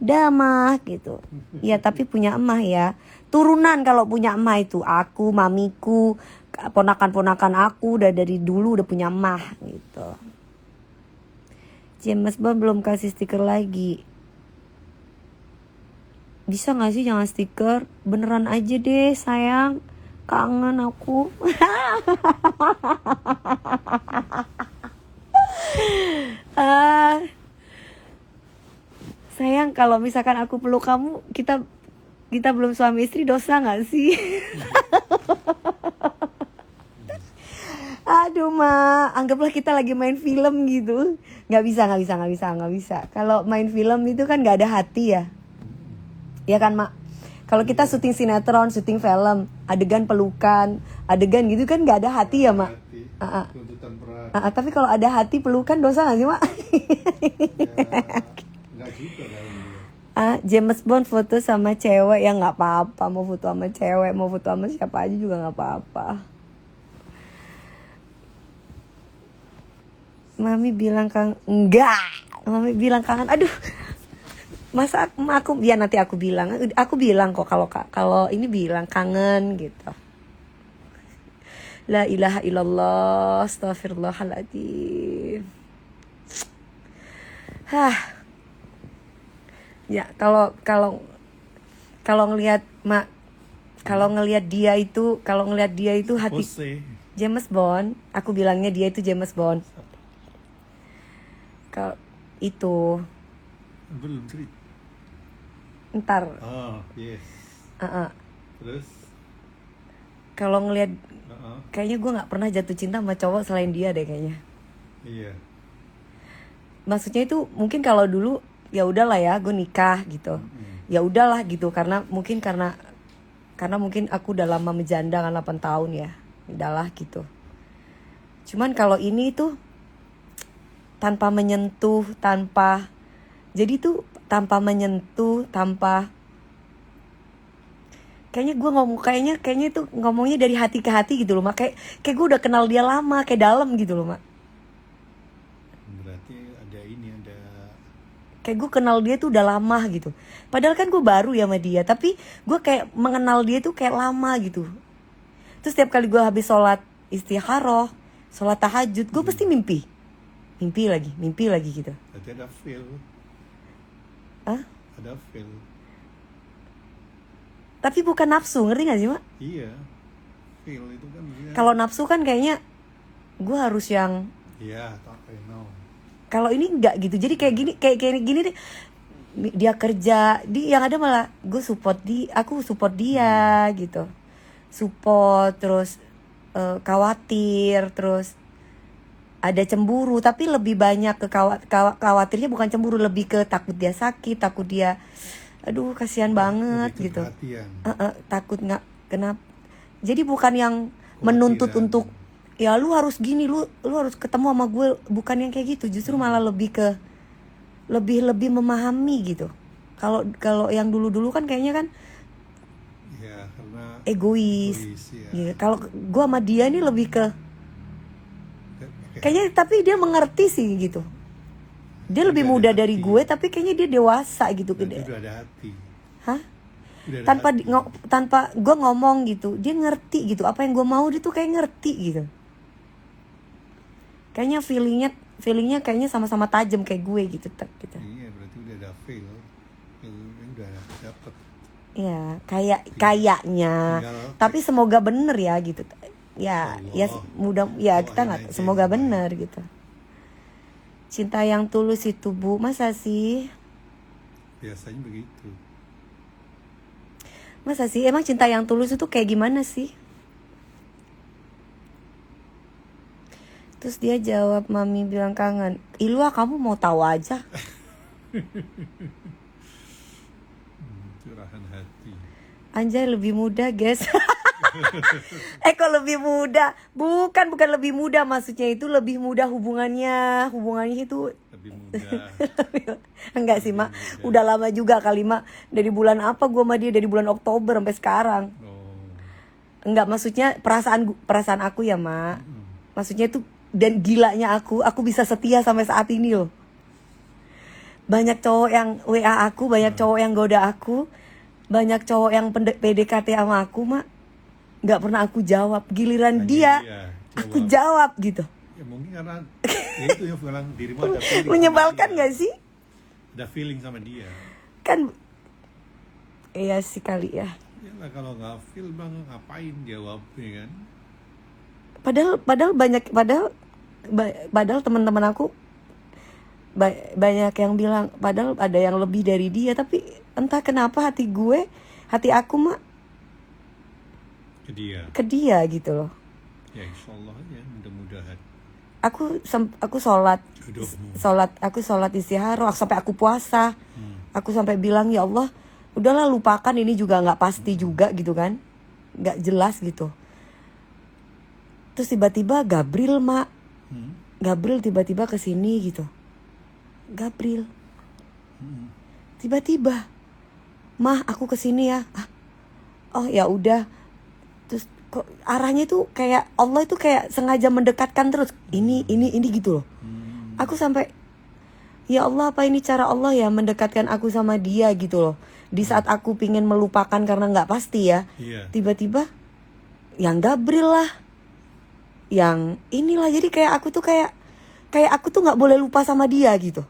S1: Damah gitu. Ya tapi punya emah ya. Turunan kalau punya emah itu aku, mamiku, ponakan-ponakan aku udah dari dulu udah punya emah gitu. James Bond belum kasih stiker lagi. Bisa gak sih jangan stiker? Beneran aja deh sayang. Kangen aku. Sayang kalau misalkan aku peluk kamu, kita belum suami istri, dosa gak sih? Aduh Ma, anggaplah kita lagi main film gitu. Gak bisa. Kalau main film itu kan gak ada hati ya. Ya kan Mak? Kalau kita syuting sinetron, syuting film, adegan pelukan, adegan gitu kan gak ada hati ya Mak?
S2: Tuntutan berat.
S1: Tapi kalau ada hati pelukan dosa gak sih Mak?
S2: Enggak juga kan.
S1: James Bond foto sama cewek ya gak apa-apa. Mau foto sama cewek, mau foto sama siapa aja juga gak apa-apa. Mami bilang enggak. Mami bilang kangen. Aduh. Masa aku ya nanti aku bilang kok kalau ini bilang kangen gitu. La ilaha illallah, astagfirullahaladzim. Ya kalau ngelihat Mak, kalau ngelihat dia itu hati
S2: Jose.
S1: James Bond, aku bilangnya dia itu James Bond. Kalau itu
S2: Belum cerita.
S1: ntar.
S2: Oh, yes. Terus?
S1: Kalau ngelihat kayaknya gue nggak pernah jatuh cinta sama cowok selain dia deh kayaknya. Iya. Maksudnya itu mungkin kalau dulu ya udahlah ya gue nikah gitu. Ya udahlah gitu karena mungkin aku udah lama menjanda kan 8 tahun ya. Udahlah gitu. Cuman kalau ini tuh tanpa menyentuh, kayaknya itu ngomongnya dari hati ke hati gitu loh Mak. Kayak gue udah kenal dia lama, kayak dalam gitu loh Mak.
S2: Berarti ada
S1: Kayak gue kenal dia tuh udah lama gitu. Padahal kan gue baru ya sama dia, tapi gue kayak mengenal dia tuh kayak lama gitu. Terus setiap kali gue habis sholat istikharah, sholat tahajud, gue pasti mimpi lagi gitu.
S2: Berarti ada feel.
S1: Hah?
S2: Ada feel.
S1: Tapi bukan nafsu, ngerti gak sih Mak?
S2: Iya. Feel itu kan dia.
S1: Kalau nafsu kan kayaknya gue harus yang,
S2: Iya, I know.
S1: kalau ini enggak gitu. Jadi kayak gini deh. Dia kerja, yang ada malah gue aku support dia gitu. Support, terus khawatir, terus ada cemburu, tapi lebih banyak ke khawatirnya bukan cemburu, lebih ke takut dia sakit, takut dia aduh kasihan banget
S2: Lebih ke
S1: gitu.
S2: perhatian.
S1: Takut nggak kenapa. Jadi bukan yang menuntut
S2: Kekhawatiran.
S1: untuk ya lu harus gini, lu harus ketemu sama gue, bukan yang kayak gitu. Justru malah lebih ke lebih memahami gitu. Kalau yang dulu kan kayaknya kan
S2: Ya, karena
S1: egois.
S2: ya.
S1: Gitu. Kalau gue sama dia ini lebih ke
S2: Oke.
S1: kayaknya, tapi dia mengerti sih gitu. Dia lebih
S2: Udah
S1: muda
S2: ada
S1: dari
S2: hati.
S1: gue, tapi kayaknya dia dewasa gitu.
S2: Berarti udah ada hati.
S1: Hah?
S2: Udah ada
S1: Tanpa
S2: hati.
S1: tanpa gue ngomong gitu, dia ngerti gitu. Apa yang gue mau dia tuh kayak ngerti gitu. Kayaknya feelingnya kayaknya sama-sama tajam kayak gue gitu. Gitu.
S2: Iya, berarti udah ada feel. Feel udah dapet.
S1: Ya, kayaknya.
S2: Tinggal-
S1: Tapi semoga bener ya gitu. Ya,
S2: Allah.
S1: ya mudah ya kita
S2: Doain
S1: nggak,
S2: aja
S1: semoga
S2: yang baik.
S1: bener gitu. Cinta yang tulus itu Bu, masa sih?
S2: Biasanya begitu.
S1: Masa sih? Emang cinta yang tulus itu kayak gimana sih? Terus dia jawab, Mami bilang kangen. Ilwa kamu mau tahu aja.
S2: Curahan hati.
S1: Anjay lebih muda guys. Kok lebih muda? Bukan lebih muda, maksudnya itu lebih mudah hubungannya itu.
S2: Lebih mudah.
S1: Enggak sih Mak, udah lama juga kali Mak. Dari bulan apa gue sama dia, dari bulan Oktober sampai sekarang.
S2: Oh.
S1: Enggak, maksudnya perasaan aku ya Mak. Maksudnya itu, dan gilanya aku bisa setia sampai saat ini loh. Banyak cowok yang WA aku, banyak cowok yang goda aku, banyak cowok yang PDKT sama aku Mak, nggak pernah aku jawab. Giliran
S2: Hanya
S1: dia
S2: dia
S1: aku jawab gitu.
S2: Ya mungkin karena ya itu yang bilang dirimu ada feeling. sama
S1: Menyebalkan
S2: dia.
S1: gak sih?
S2: Ada feeling sama dia.
S1: Kan iya sih kali ya.
S2: Ya lah, kalau nggak feel bang ngapain jawabnya kan?
S1: Padahal teman-teman aku banyak yang bilang padahal ada yang lebih dari dia, tapi entah kenapa hati aku Mak
S2: Ke dia.
S1: ke dia gitu loh.
S2: Ya insya Allah ya, mudah-mudahan.
S1: Aku sholat
S2: Jodohmu.
S1: istikharah sampai aku puasa. Aku sampai bilang ya Allah, udahlah lupakan, ini juga nggak pasti juga gitu kan, nggak jelas gitu. Terus tiba-tiba Gabriel Mak, Gabriel tiba-tiba kesini gitu. Gabriel tiba-tiba, Mah aku kesini ya. Oh ya udah. Terus kok arahnya itu kayak Allah itu kayak sengaja mendekatkan terus. Ini gitu loh. Aku sampai ya Allah, apa ini cara Allah ya mendekatkan aku sama dia gitu loh. Di saat aku pingin melupakan karena nggak pasti ya.
S2: Iya.
S1: Tiba-tiba yang Gabriel lah, yang inilah. Jadi kayak aku tuh kayak aku tuh nggak boleh lupa sama dia gitu.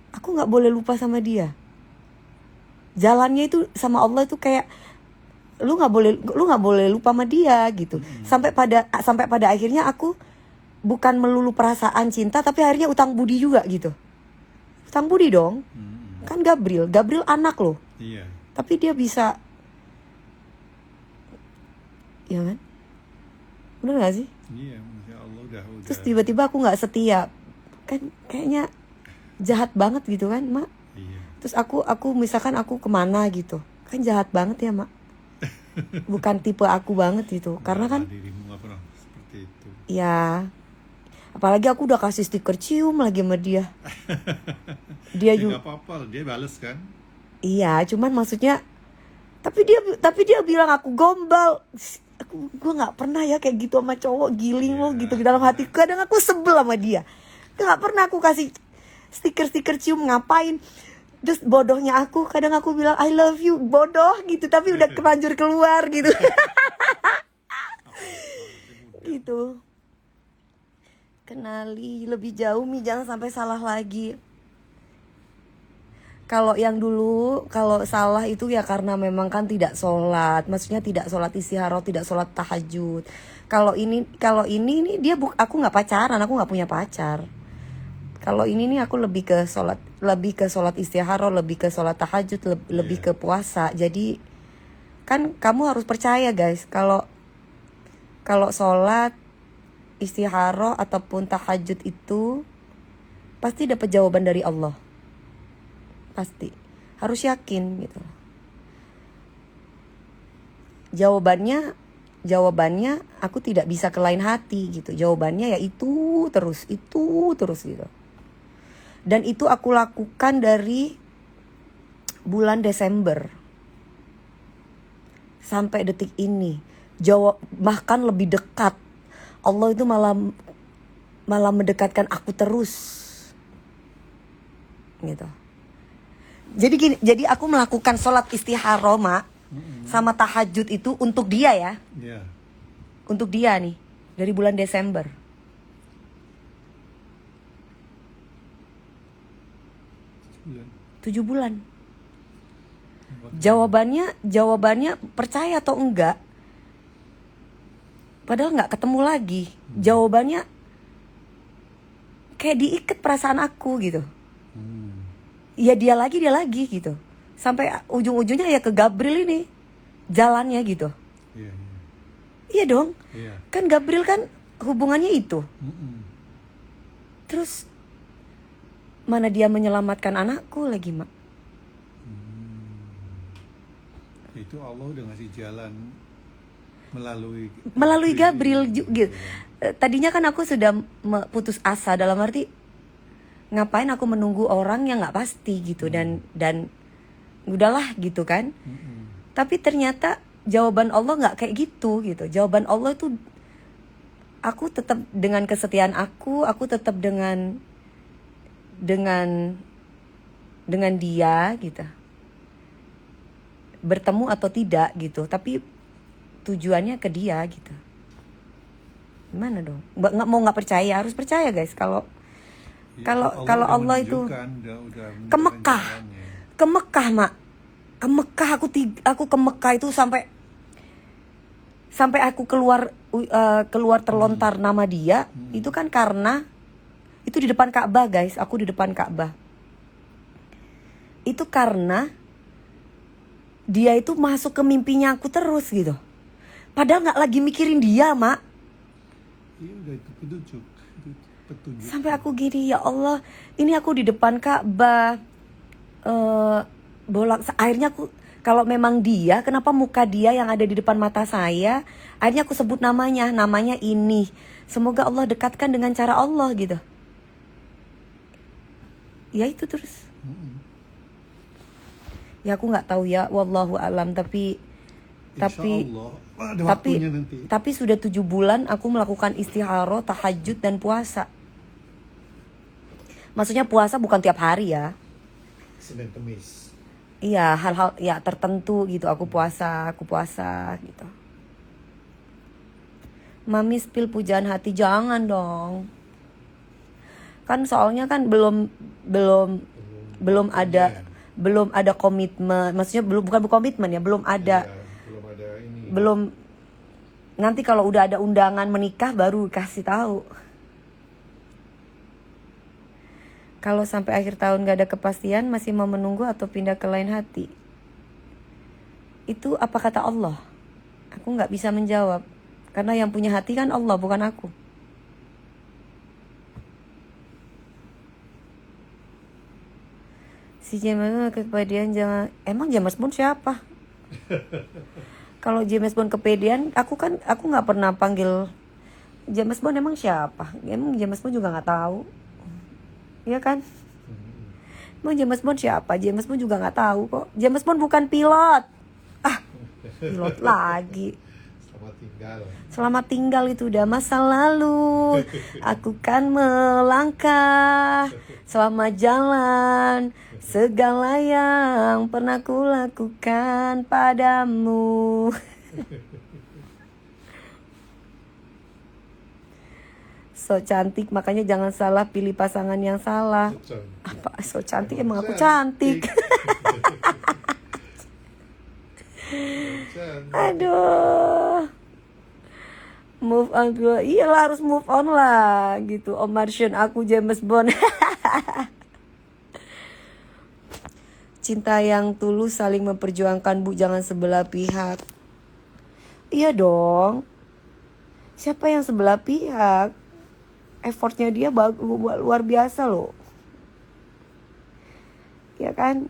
S1: Aku nggak boleh lupa sama dia. Jalannya itu sama Allah itu kayak lu nggak boleh lupa sama dia gitu. Sampai pada akhirnya aku bukan melulu perasaan cinta, tapi akhirnya utang budi juga gitu. Utang budi dong. Kan Gabriel anak loh.
S2: Iya.
S1: Tapi dia bisa, ya kan? Bener gak sih?
S2: Iya, Masya Allah udah.
S1: Terus tiba-tiba aku nggak setia, kan kayaknya jahat banget gitu kan Mak.
S2: Iya.
S1: Terus aku misalkan aku kemana gitu, kan jahat banget ya Mak. Bukan tipe aku banget gitu, karena kan
S2: Dirimu nggak pernah seperti itu.
S1: ya, apalagi aku udah kasih stiker cium lagi sama dia. Dia
S2: Ya,
S1: juga
S2: nggak apa-apa, dia bales kan?
S1: iya, cuman maksudnya tapi dia bilang aku gombal. Gue nggak pernah ya kayak gitu sama cowok, giling lo gitu di dalam hati. Kadang aku sebel sama dia. Gak pernah aku kasih stiker-stiker cium, ngapain. Terus bodohnya aku, kadang aku bilang I love you, bodoh gitu, tapi udah kelanjur keluar gitu. Gitu. Kenali lebih jauh Mi, jangan sampai salah lagi. Kalau yang dulu, kalau salah itu ya karena memang kan tidak sholat, maksudnya tidak sholat istikharah, tidak sholat tahajud. Kalau ini nih dia aku nggak pacaran, aku nggak punya pacar. Kalau ini nih aku lebih ke sholat istikharah, lebih ke sholat tahajud, lebih ke puasa. Jadi kan kamu harus percaya guys, kalau sholat istikharah ataupun tahajud itu pasti dapat jawaban dari Allah. Pasti harus yakin gitu. Jawabannya aku tidak bisa ke lain hati gitu. Jawabannya ya itu terus gitu. Dan itu aku lakukan dari bulan Desember sampai detik ini. Bahkan lebih dekat. Allah itu malah mendekatkan aku terus. Gitu. Jadi aku melakukan sholat istikharah sama tahajud itu untuk dia ya.
S2: Iya.
S1: Untuk dia nih dari bulan Desember.
S2: Bulan.
S1: 7 bulan. Jawabannya percaya atau enggak? Padahal nggak ketemu lagi. Jawabannya kayak diikat perasaan aku gitu. Ya dia lagi gitu. Sampai ujung-ujungnya ya ke Gabriel ini jalannya gitu.
S2: Iya.
S1: Iya dong.
S2: Iya.
S1: Kan Gabriel kan hubungannya itu. Terus mana dia menyelamatkan anakku lagi, Mak?
S2: Itu Allah udah ngasih jalan
S1: melalui Gabriel juga. Tadinya kan aku sudah putus asa, dalam arti ngapain aku menunggu orang yang nggak pasti gitu, dan udahlah gitu kan. Tapi ternyata jawaban Allah nggak kayak gitu. Jawaban Allah itu aku tetap dengan kesetiaan aku tetap dengan dia gitu, bertemu atau tidak gitu, tapi tujuannya ke dia gitu. Gimana dong? Nggak percaya, harus percaya guys. Kalau Allah itu ke Mekah, Mak, ke Mekah aku ke Mekah itu sampai aku keluar terlontar nama dia. Itu kan karena itu di depan Ka'bah guys, aku di depan Ka'bah. Itu karena dia itu masuk ke mimpinya aku terus gitu. Padahal nggak lagi mikirin dia, Mak.
S2: Iya, udah itu petunjuk.
S1: Sampai aku gini, ya Allah, ini aku di depan Ka'bah, akhirnya aku, kalau memang dia, kenapa muka dia yang ada di depan mata saya? Akhirnya aku sebut namanya ini. Semoga Allah dekatkan dengan cara Allah gitu. Ya itu terus. Ya aku nggak tahu ya, wallahu alam, tapi sudah 7 bulan aku melakukan istikharah, tahajud dan puasa. Maksudnya puasa bukan tiap hari ya.
S2: Senin Kemis.
S1: Iya, hal-hal ya tertentu gitu aku puasa gitu. Mami spill pujaan hati, jangan dong. Kan soalnya kan belum ada komitmen, maksudnya bukan komitmen ya, belum ada ini. Belum, nanti kalau udah ada undangan menikah baru kasih tahu. Kalau sampai akhir tahun gak ada kepastian, masih mau menunggu atau pindah ke lain hati? Itu apa kata Allah? Aku gak bisa menjawab, karena yang punya hati kan Allah, bukan aku. Si James Bond kepedean, jangan. Emang James Bond siapa? Kalau James Bond kepedean, aku nggak pernah panggil James Bond. Emang siapa? Emang James Bond juga nggak tahu, iya kan? Emang James Bond siapa? James Bond juga nggak tahu kok. James Bond bukan pilot. Pilot lagi.
S2: Selamat tinggal.
S1: Selamat tinggal itu udah masa lalu. Aku kan melangkah. Selamat jalan segala yang pernah ku lakukan padamu. So cantik, makanya jangan salah pilih pasangan yang salah.
S2: Betul.
S1: Apa so cantik, emang aku cantik. Aduh. Move on dulu. Iyalah harus move on lah gitu. Om Martian, aku James Bond. Cinta yang tulus saling memperjuangkan, Bu, jangan sebelah pihak. Iya dong. Siapa yang sebelah pihak? Effortnya dia luar biasa loh. Ya kan?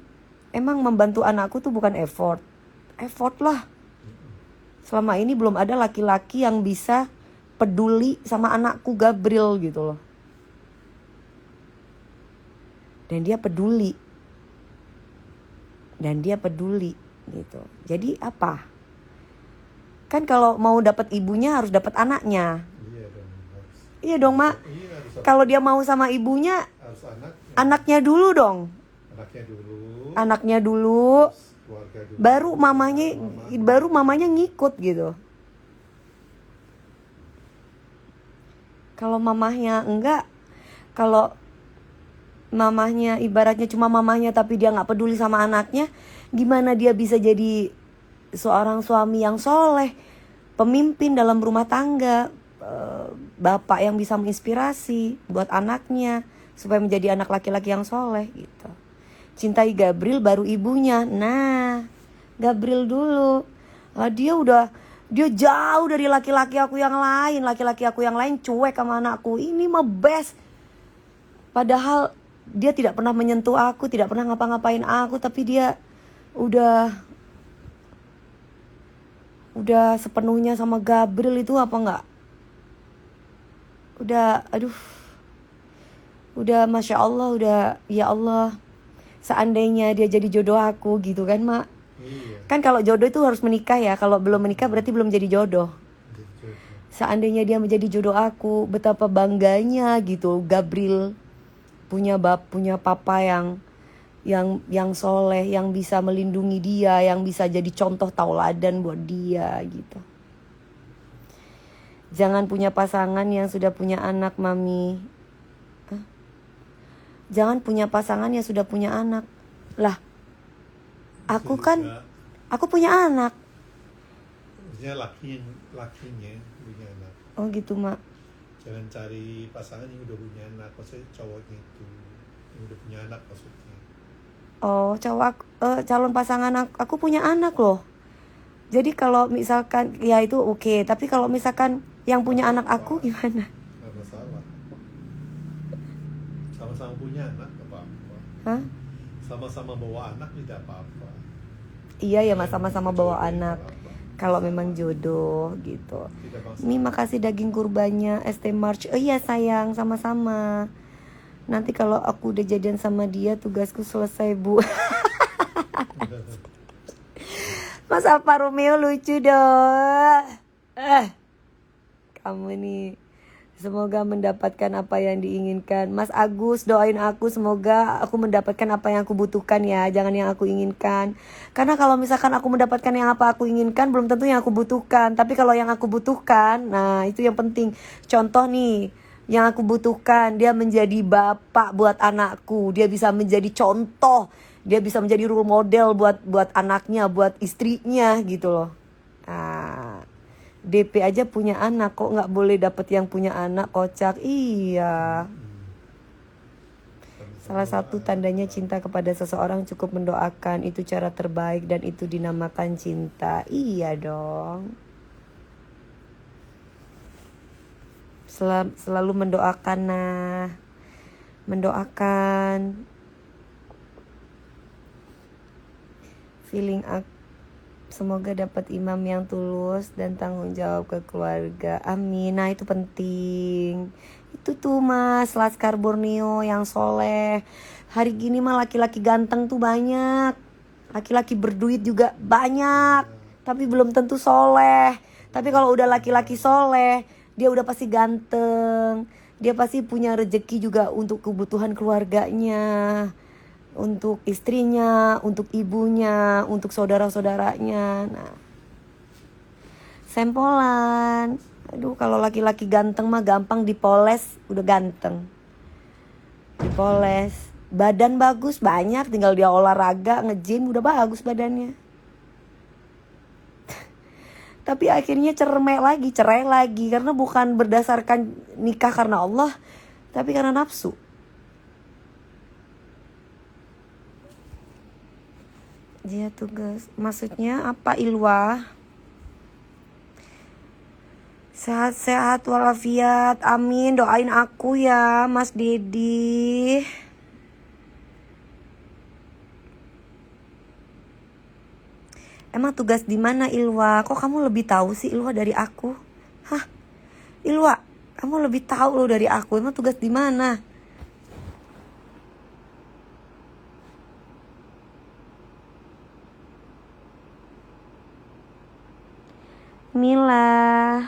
S1: Emang membantu anakku tuh bukan effort. Effort lah. Selama ini belum ada laki-laki yang bisa peduli sama anakku Gabriel gitu loh. Dan dia peduli. Gitu. Jadi apa? Kan kalau mau dapat ibunya harus dapat anaknya.
S2: Iya dong. Harus.
S1: Iya dong, Mak.
S2: Iya, harus
S1: Kalau dia mau sama ibunya,
S2: harus
S1: anaknya dulu dong.
S2: Anaknya dulu.
S1: Terus
S2: Keluarga dulu.
S1: baru mamanya ngikut gitu. Kalau mamahnya enggak, kalau mamahnya ibaratnya cuma mamahnya tapi dia nggak peduli sama anaknya, gimana dia bisa jadi seorang suami yang soleh, pemimpin dalam rumah tangga, bapak yang bisa menginspirasi buat anaknya supaya menjadi anak laki-laki yang soleh gitu. Cintai Gabriel baru ibunya. Nah, Gabriel dulu. Dia jauh dari laki-laki aku yang lain. Laki-laki aku yang lain cuek sama anakku. Ini mah best. Padahal dia tidak pernah menyentuh aku, tidak pernah ngapa-ngapain aku, tapi dia udah sepenuhnya sama Gabriel. Itu apa enggak? Udah Masya Allah, ya Allah. Seandainya dia jadi jodoh aku gitu kan, Mak.
S2: Iya.
S1: Kan kalau jodoh itu harus menikah ya. Kalau belum menikah berarti belum jadi jodoh. Seandainya dia menjadi jodoh aku, betapa bangganya gitu Gabriel punya papa yang soleh, yang bisa melindungi dia, yang bisa jadi contoh tauladan buat dia gitu. Jangan punya pasangan yang sudah punya anak, Mami. Jangan punya pasangan yang sudah punya anak. Lah, aku punya anak.
S2: Maksudnya lakinya punya anak.
S1: Oh gitu, Mak.
S2: Jangan cari pasangan yang udah punya anak. Maksudnya cowoknya itu yang udah punya anak maksudnya.
S1: Oh, calon pasangan aku punya anak loh. Jadi kalau misalkan ya itu oke. Tapi kalau misalkan yang punya anak aku gimana?
S2: Nggak masalah. Sama-sama punya anak nggak apa-apa.
S1: Hah?
S2: Sama-sama bawa anak tidak apa-apa.
S1: Iya ya, Mas, sama-sama bawa anak. Kalau memang jodoh gitu. Ini makasih daging kurbannya ST March. Oh iya sayang, sama-sama. Nanti kalau aku udah jadian sama dia, tugasku selesai, Bu. Mas Alfa Romeo lucu dong. Kamu nih. Semoga mendapatkan apa yang diinginkan. Mas Agus, doain aku semoga aku mendapatkan apa yang aku butuhkan ya. Jangan yang aku inginkan. Karena kalau misalkan aku mendapatkan yang apa aku inginkan, belum tentu yang aku butuhkan. Tapi kalau yang aku butuhkan, nah itu yang penting. Contoh nih, yang aku butuhkan, dia menjadi bapak buat anakku. Dia bisa menjadi contoh. Dia bisa menjadi role model buat anaknya, buat istrinya gitu loh. Nah, DP aja punya anak, kok nggak boleh dapet yang punya anak, kocak. Iya. Salah satu tandanya cinta kepada seseorang cukup mendoakan. Itu cara terbaik dan itu dinamakan cinta. Iya dong. Selalu mendoakan, nah. Mendoakan. Feeling aku. Semoga dapat imam yang tulus dan tanggung jawab ke keluarga. Amin. Nah itu penting. Itu tuh Mas Laskar Borneo yang soleh. Hari gini mah laki-laki ganteng tuh banyak. Laki-laki berduit juga banyak. Tapi belum tentu soleh. Tapi kalau udah laki-laki soleh, dia udah pasti ganteng. Dia pasti punya rezeki juga untuk kebutuhan keluarganya, untuk istrinya, untuk ibunya, untuk saudara-saudaranya. Nah, sempolan. Aduh, kalau laki-laki ganteng mah gampang dipoles, udah ganteng. Dipoles. Badan bagus, banyak, tinggal dia olahraga, nge-gym, udah bagus badannya. Tapi akhirnya cerai lagi karena bukan berdasarkan nikah karena Allah, tapi karena nafsu. Dia tugas. Maksudnya apa, Ilwa? Sehat-sehat walafiat. Amin. Doain aku ya, Mas Dedi. Emang tugas di mana, Ilwa? Kok kamu lebih tahu sih, Ilwa, dari aku? Hah? Ilwa, kamu lebih tahu loh dari aku. Emang tugas di mana? Mila.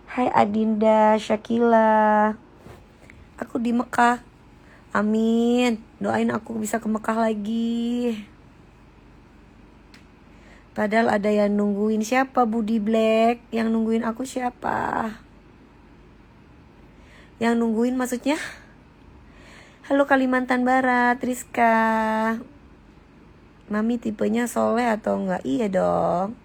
S1: Hai Adinda, Syakila. Aku di Mekah. Amin. Doain aku bisa ke Mekah lagi. Padahal ada yang nungguin. Siapa Budi Black? Yang nungguin aku siapa? Yang nungguin maksudnya? Halo Kalimantan Barat, Rizka. Mami tipenya soleh atau enggak? Iya dong.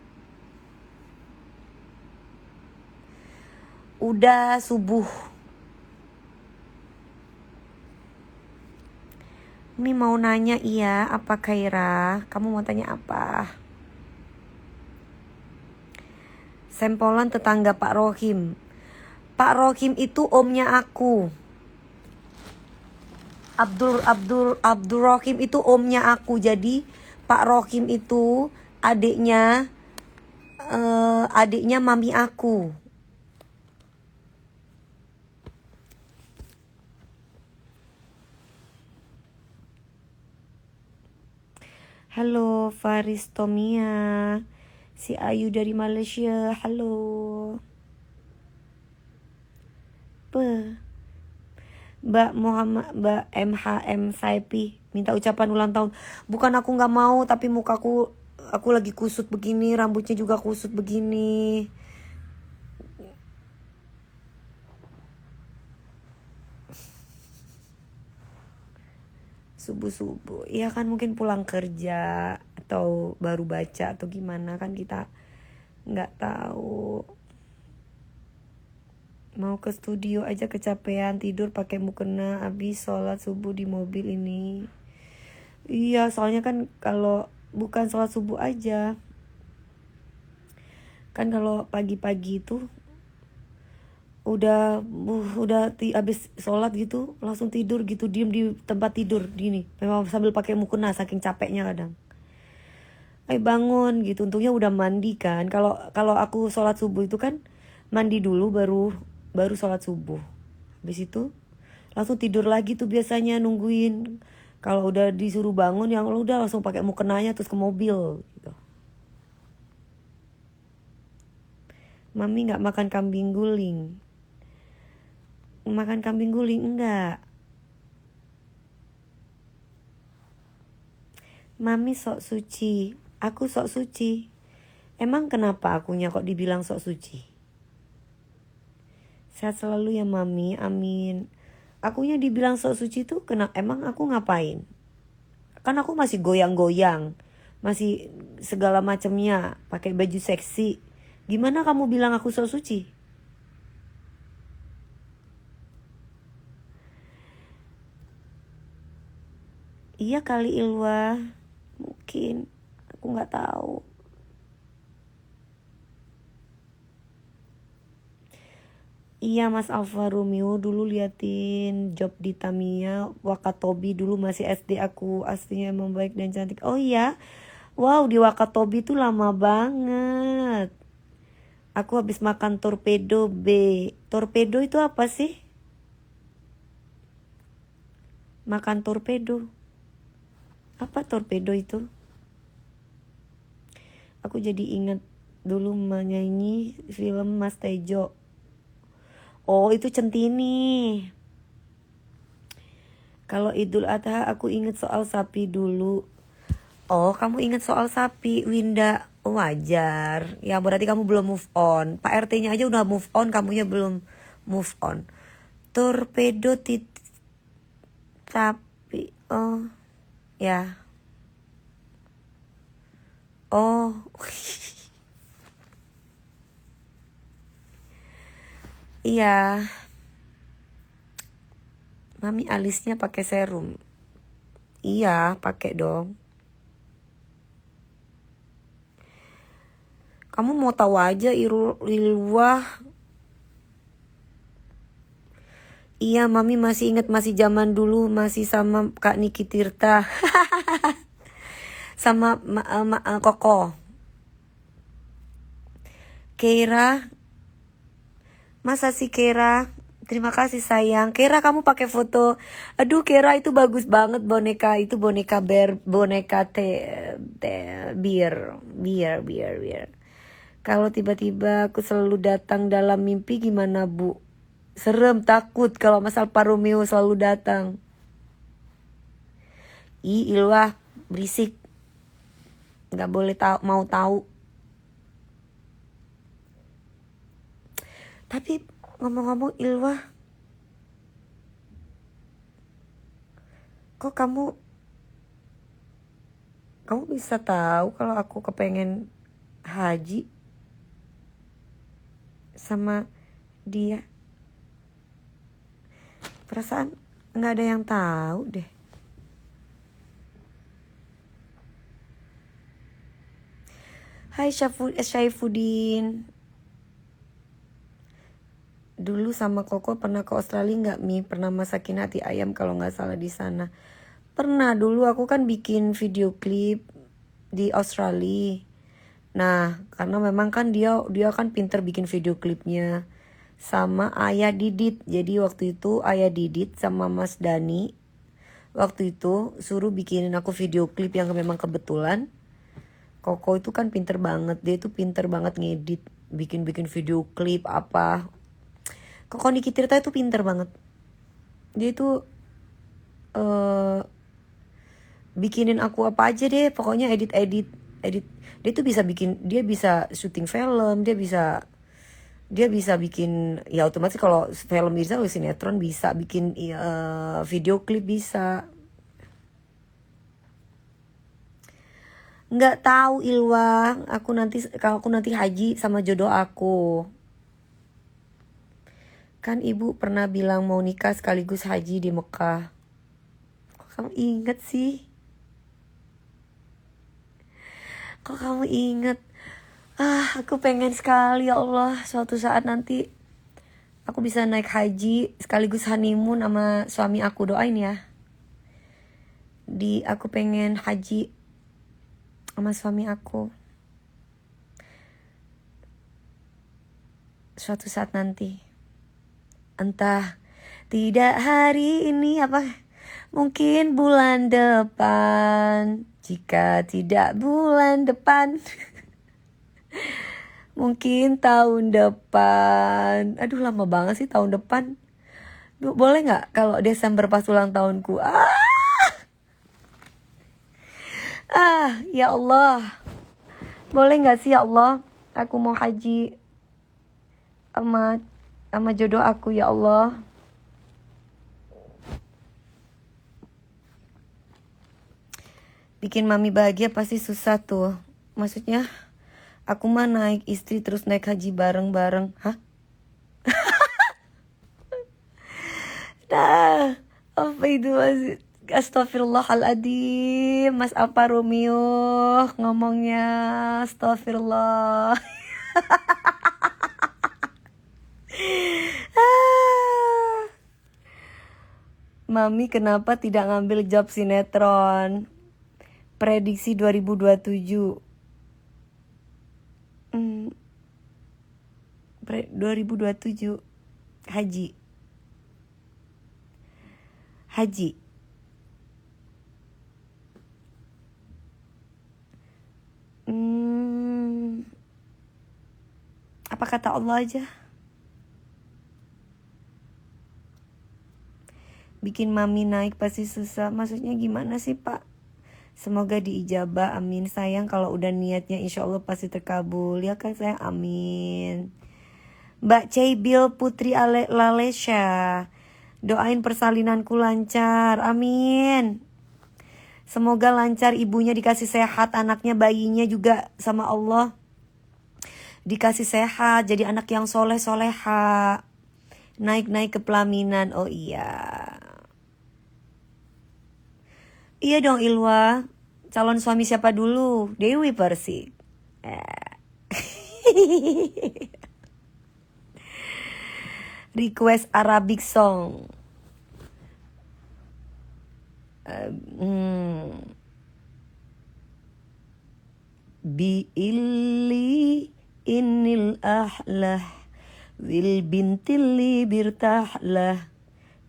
S1: Udah subuh. Mimi mau nanya, iya, apa Kaira? Kamu mau tanya apa? Sempolan tetangga Pak Rohim. Pak Rohim itu omnya aku. Abdul Rohim itu omnya aku. Jadi Pak Rohim itu adiknya mami aku. Halo Faris Tomia. Si Ayu dari Malaysia. Halo. Mbak MHM Saipi minta ucapan ulang tahun. Bukan aku gak mau, tapi mukaku aku lagi kusut begini, rambutnya juga kusut begini. Subuh-subuh. Iya kan, mungkin pulang kerja atau baru baca atau gimana, kan kita nggak tahu. Mau ke studio aja kecapean, tidur pakai mukena, habis sholat subuh di mobil ini. Iya, soalnya kan kalau bukan sholat subuh aja, kan kalau pagi-pagi itu udah habis sholat gitu langsung tidur gitu, diem di tempat tidur gini, memang sambil pakai mukena saking capeknya kadang. Bangun gitu, untungnya udah mandi kan. Kalau aku sholat subuh itu kan mandi dulu baru sholat subuh, habis itu langsung tidur lagi tuh biasanya nungguin. Kalau udah disuruh bangun yang udah langsung pakai mukenanya terus ke mobil gitu. Mami nggak makan kambing guling. Makan kambing guling enggak. Mami sok suci, aku sok suci. Emang kenapa akunya kok dibilang sok suci? Sehat selalu ya Mami, amin. Akunya dibilang sok suci tuh emang aku ngapain? Kan aku masih goyang-goyang, masih segala macamnya, pakai baju seksi. Gimana kamu bilang aku sok suci? Iya kali Ilwa, mungkin aku nggak tahu. Iya Mas Alfa Romeo, dulu liatin job di Tamiya Wakatobi dulu masih SD aku, aslinya emang baik dan cantik. Oh iya, wow, di Wakatobi tuh lama banget. Aku habis makan torpedo B. Torpedo itu apa sih? Makan torpedo. Apa torpedo itu? Aku jadi ingat dulu menyanyi film Mas Tejo. Oh, itu Centini. Kalau Idul Adha aku inget soal sapi dulu. Oh, kamu inget soal sapi, Winda. Oh, wajar. Ya, berarti kamu belum move on. Pak RT-nya aja udah move on, kamunya belum move on. Torpedo sapi. Oh, ya. Oh. Iya. Mami alisnya pakai serum. Iya, pakai dong. Kamu mau tahu aja Ilwah. Iya, Mami masih ingat, masih zaman dulu masih sama Kak Niki Tirta. Sama Koko. Keira. Masa sih Keira? Terima kasih sayang. Keira kamu pakai foto. Aduh Keira itu bagus banget boneka. Itu boneka boneka bir. Kalau tiba-tiba aku selalu datang dalam mimpi gimana Bu? Serem, takut kalau Mas Alfa Romeo selalu datang. Ilwah berisik. Nggak boleh mau tahu. Tapi ngomong-ngomong Ilwah, kok kamu bisa tahu kalau aku kepengen haji sama dia? Perasaan nggak ada yang tahu deh. Hai Syaifuddin. Dulu sama Koko pernah ke Australia nggak Mi? Pernah masakin hati ayam kalau nggak salah di sana. Pernah, dulu aku kan bikin video klip di Australia. Nah, karena memang kan dia kan pinter bikin video klipnya sama Ayah Didit. Jadi waktu itu Ayah Didit sama Mas Dani waktu itu suruh bikinin aku video klip yang memang kebetulan. Koko itu kan pinter banget, dia itu pinter banget ngedit, bikin video klip apa. Koko Niki Tirta itu pinter banget. Dia itu bikinin aku apa aja deh, pokoknya edit. Dia tuh bisa bikin, dia bisa syuting film, dia bisa bikin, ya otomatis kalau film bisa, kalau sinetron bisa bikin video klip bisa. Nggak tahu Ilwa, kalau aku nanti haji sama jodoh aku. Kan ibu pernah bilang mau nikah sekaligus haji di Mekah. Kok kamu inget sih? Kok kamu inget? Aku pengen sekali ya Allah, suatu saat nanti aku bisa naik haji sekaligus honeymoon sama suami aku, doain ya. Aku pengen haji sama suami aku suatu saat nanti. Entah tidak hari ini apa, mungkin bulan depan. Jika tidak bulan depan, mungkin tahun depan. Aduh lama banget sih tahun depan. Boleh gak kalau Desember pas ulang tahunku? Ya Allah. Boleh gak sih ya Allah? Aku mau haji sama jodoh aku ya Allah. Bikin mami bahagia pasti susah tuh. Maksudnya aku mah naik istri terus naik haji bareng-bareng. Hah? Nah, apa itu Mas? Astagfirullahaladzim, Mas Alfa Romeo ngomongnya, astagfirullah. Mami kenapa tidak ngambil job sinetron? Prediksi 2027. 2027 haji. kata Allah aja. Bikin mami naik pasti susah. Maksudnya gimana sih Pak? Semoga diijabah, amin. Sayang kalau udah niatnya insya Allah pasti terkabul. Ya kan sayang, amin. Mbak Ceybil Putri Lalesha, doain persalinanku lancar, amin. Semoga lancar, ibunya dikasih sehat, anaknya bayinya juga sama Allah dikasih sehat, jadi anak yang soleh soleha, naik ke pelaminan. Oh iya, iya dong Ilwa. Calon suami siapa dulu? Dewi Persik. Request Arabic song. Bi'illi innil ahlah wil bintilli birtahlah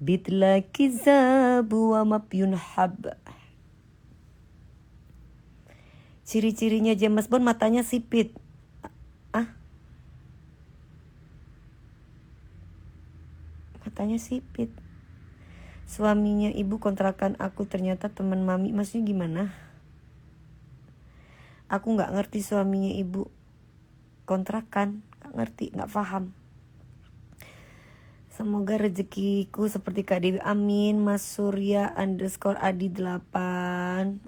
S1: bitla kizabu wa mapyun hab. Ciri-cirinya James Bond matanya sipit. Matanya sipit. Suaminya ibu kontrakan aku ternyata teman mami. Maksudnya gimana? Aku gak ngerti suaminya ibu kontrakan. Gak ngerti, gak paham. Semoga rezekiku seperti Kak Dewi, amin. Mas Surya _Adi 8.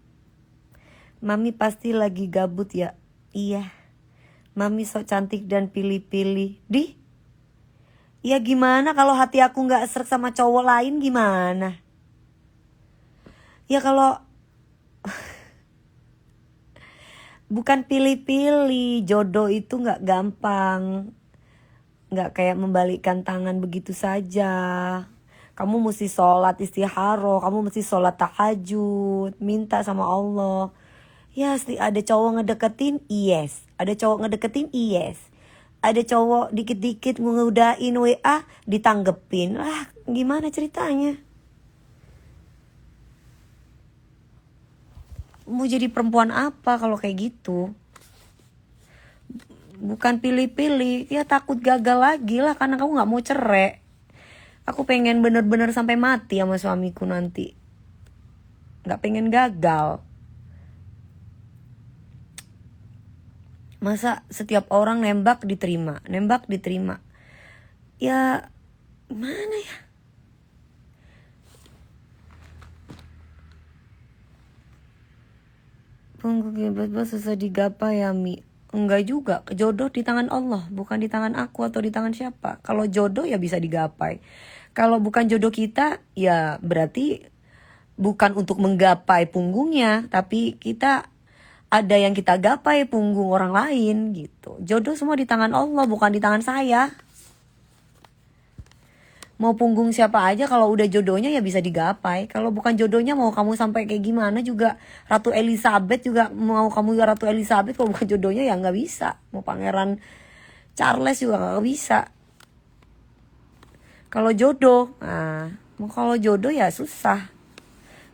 S1: Mami pasti lagi gabut ya? Iya. Mami sok cantik dan pilih-pilih. Ya gimana kalau hati aku gak srek sama cowok lain gimana? Ya kalau bukan pilih-pilih, jodoh itu gak gampang. Gak kayak membalikkan tangan begitu saja. Kamu mesti sholat istikharah, kamu mesti sholat tahajud, minta sama Allah. Ya ada cowok ngedeketin, yes. Ada cowok ngedeketin, yes. Ada cowok dikit-dikit ngudain WA, ditanggepin. Lah gimana ceritanya? Mau jadi perempuan apa kalau kayak gitu? Bukan pilih-pilih, ya takut gagal lagi lah karena kamu gak mau cerai. Aku pengen bener-bener sampai mati sama suamiku nanti. Gak pengen gagal. Masa setiap orang nembak diterima. Ya mana ya? Punggu bebas susah digapai ya Mi. Enggak juga, jodoh di tangan Allah, bukan di tangan aku atau di tangan siapa. Kalau jodoh ya bisa digapai. Kalau bukan jodoh kita, ya berarti bukan untuk menggapai punggungnya, tapi kita ada yang kita gapai punggung orang lain gitu. Jodoh semua di tangan Allah, bukan di tangan saya. Mau punggung siapa aja kalau udah jodohnya ya bisa digapai. Kalau bukan jodohnya mau kamu sampai kayak gimana juga. Ratu Elizabeth juga mau kamu Ratu Elizabeth, kalau bukan jodohnya ya nggak bisa. Mau Pangeran Charles juga nggak bisa. Kalau jodoh, kalau jodoh ya susah.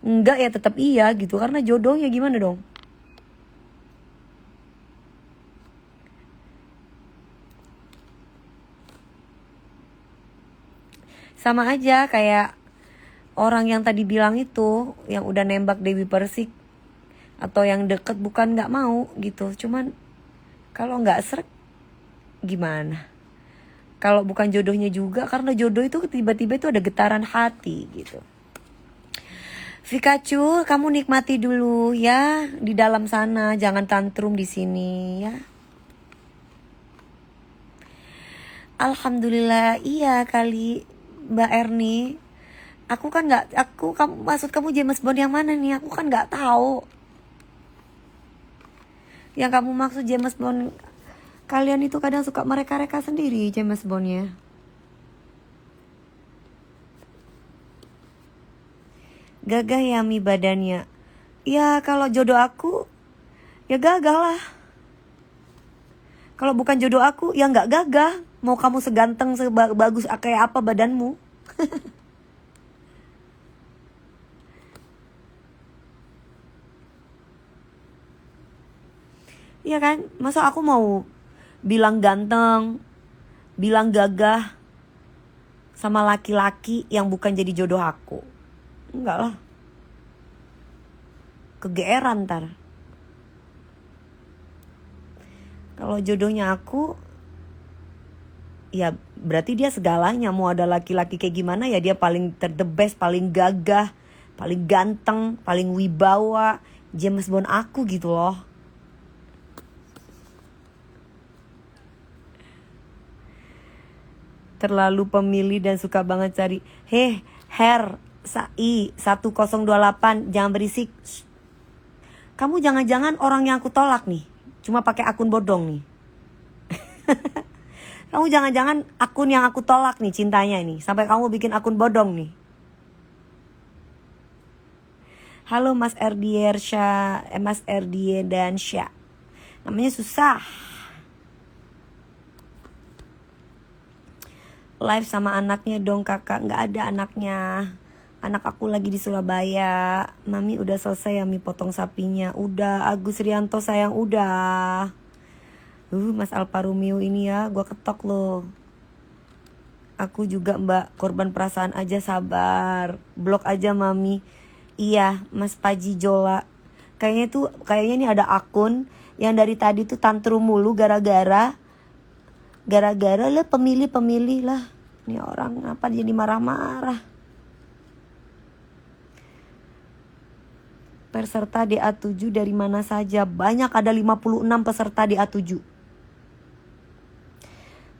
S1: Enggak ya tetap iya gitu karena jodohnya gimana dong? Sama aja kayak orang yang tadi bilang itu, yang udah nembak Dewi Persik atau yang deket bukan nggak mau gitu. Cuman kalau nggak srek gimana? Kalau bukan jodohnya juga, karena jodoh itu tiba-tiba itu ada getaran hati gitu. Pikachu, kamu nikmati dulu ya di dalam sana, jangan tantrum di sini ya. Alhamdulillah iya kali Mbak Erni. Maksud kamu James Bond yang mana nih? Aku kan nggak tahu. Yang kamu maksud James Bond, kalian itu kadang suka mereka-reka sendiri James Bondnya. Gagah ya Mi badannya. Ya kalau jodoh aku, ya gagah lah. Kalau bukan jodoh aku, ya nggak gagah. Mau kamu seganteng, sebagus kayak apa badanmu. Iya kan? Masa aku mau bilang ganteng, bilang gagah sama laki-laki yang bukan jadi jodoh aku. Enggak lah. Kegeeran ntar. Kalau jodohnya aku, ya berarti dia segalanya. Mau ada laki-laki kayak gimana ya dia paling the best, paling gagah, paling ganteng, paling wibawa, James Bond aku gitu loh. Terlalu pemilih dan suka banget cari. Her Sai 1028, jangan berisik. Shh. Kamu jangan-jangan orang yang aku tolak nih, cuma pakai akun bodong nih. Kamu jangan-jangan akun yang aku tolak nih cintanya nih, sampai kamu bikin akun bodong nih. Halo Mas Mas Erdie dan Syah. Namanya susah. Live sama anaknya dong kakak. Nggak ada anaknya. Anak aku lagi di Surabaya. Mami udah selesai ya mi potong sapinya. Udah Agus Rianto sayang udah. Mas Alfa Romeo ini ya gua ketok loh. Aku juga mbak, korban perasaan aja, sabar. Blok aja mami. Iya Mas Paji Jola. Kayaknya nih ada akun yang dari tadi tuh tantrum mulu gara-gara lah pemilih lah. Ini orang apa jadi marah-marah. Peserta DA7 dari mana saja? Banyak, ada 56 peserta DA7.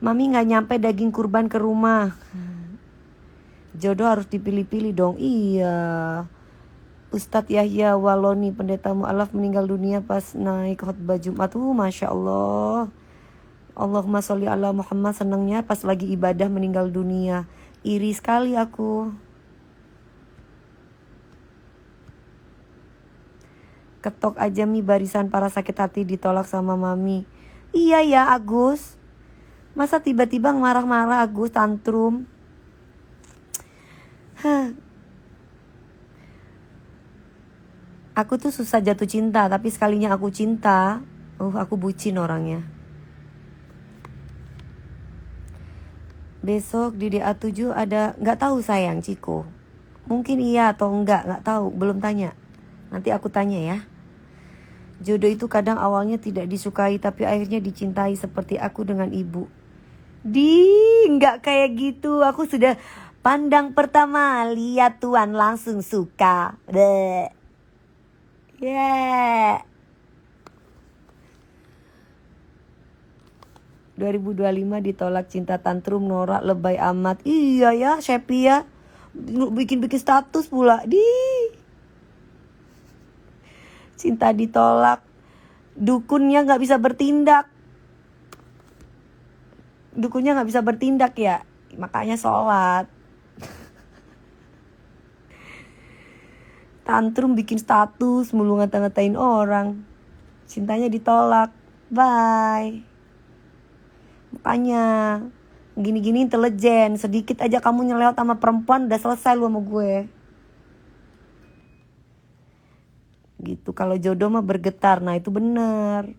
S1: Mami gak nyampe daging kurban ke rumah. Jodoh harus dipilih-pilih dong. Iya. Ustadz Yahya Waloni, pendeta mu'alaf meninggal dunia pas naik khutbah Jumat. Masya Allah. Allahumma sholli ala Muhammad. Senangnya pas lagi ibadah meninggal dunia. Iri sekali aku. Ketok aja mi, barisan para sakit hati ditolak sama mami. Iya ya Agus. Masa tiba-tiba marah-marah Agus, tantrum. Aku tuh susah jatuh cinta, tapi sekalinya aku cinta, aku bucin orangnya. Besok di DA7 ada, nggak tahu sayang Ciko. Mungkin iya atau enggak, nggak tahu, belum tanya. Nanti aku tanya ya. Jodoh itu kadang awalnya tidak disukai tapi akhirnya dicintai seperti aku dengan ibu. Nggak kayak gitu. Aku sudah pandang pertama, lihat Tuhan langsung suka. Bleh. Yeah. 2025 ditolak cinta tantrum norak lebay amat. Iya ya Shepi ya. Bikin-bikin status pula. Cinta ditolak. Dukunnya gak bisa bertindak. Dukunnya gak bisa bertindak ya. Makanya sholat. Tantrum bikin status mulu ngata-ngatain orang. Cintanya ditolak. Bye. Makanya gini-gini intelijen. Sedikit aja kamu nyelewat sama perempuan udah selesai lu sama gue. Gitu. Kalau jodoh mah bergetar. Nah itu bener.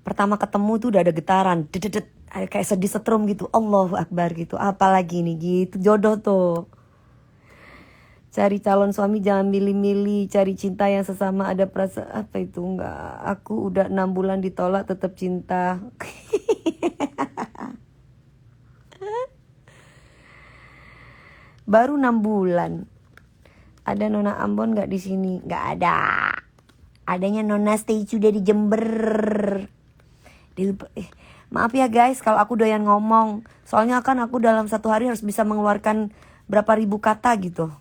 S1: Pertama ketemu tuh udah ada getaran. Dedet. Kayak sedih setrum gitu. Allahu Akbar gitu. Apalagi nih gitu. Jodoh tuh. Cari calon suami jangan milih-milih. Cari cinta yang sesama ada perasaan. Apa itu enggak. Aku udah 6 bulan ditolak tetap cinta. Baru 6 bulan. Ada Nona Ambon gak di sini? Gak ada. Adanya Nona Stay dari Jember. Maaf ya guys kalau aku doyan ngomong. Soalnya kan aku dalam satu hari harus bisa mengeluarkan berapa ribu kata gitu.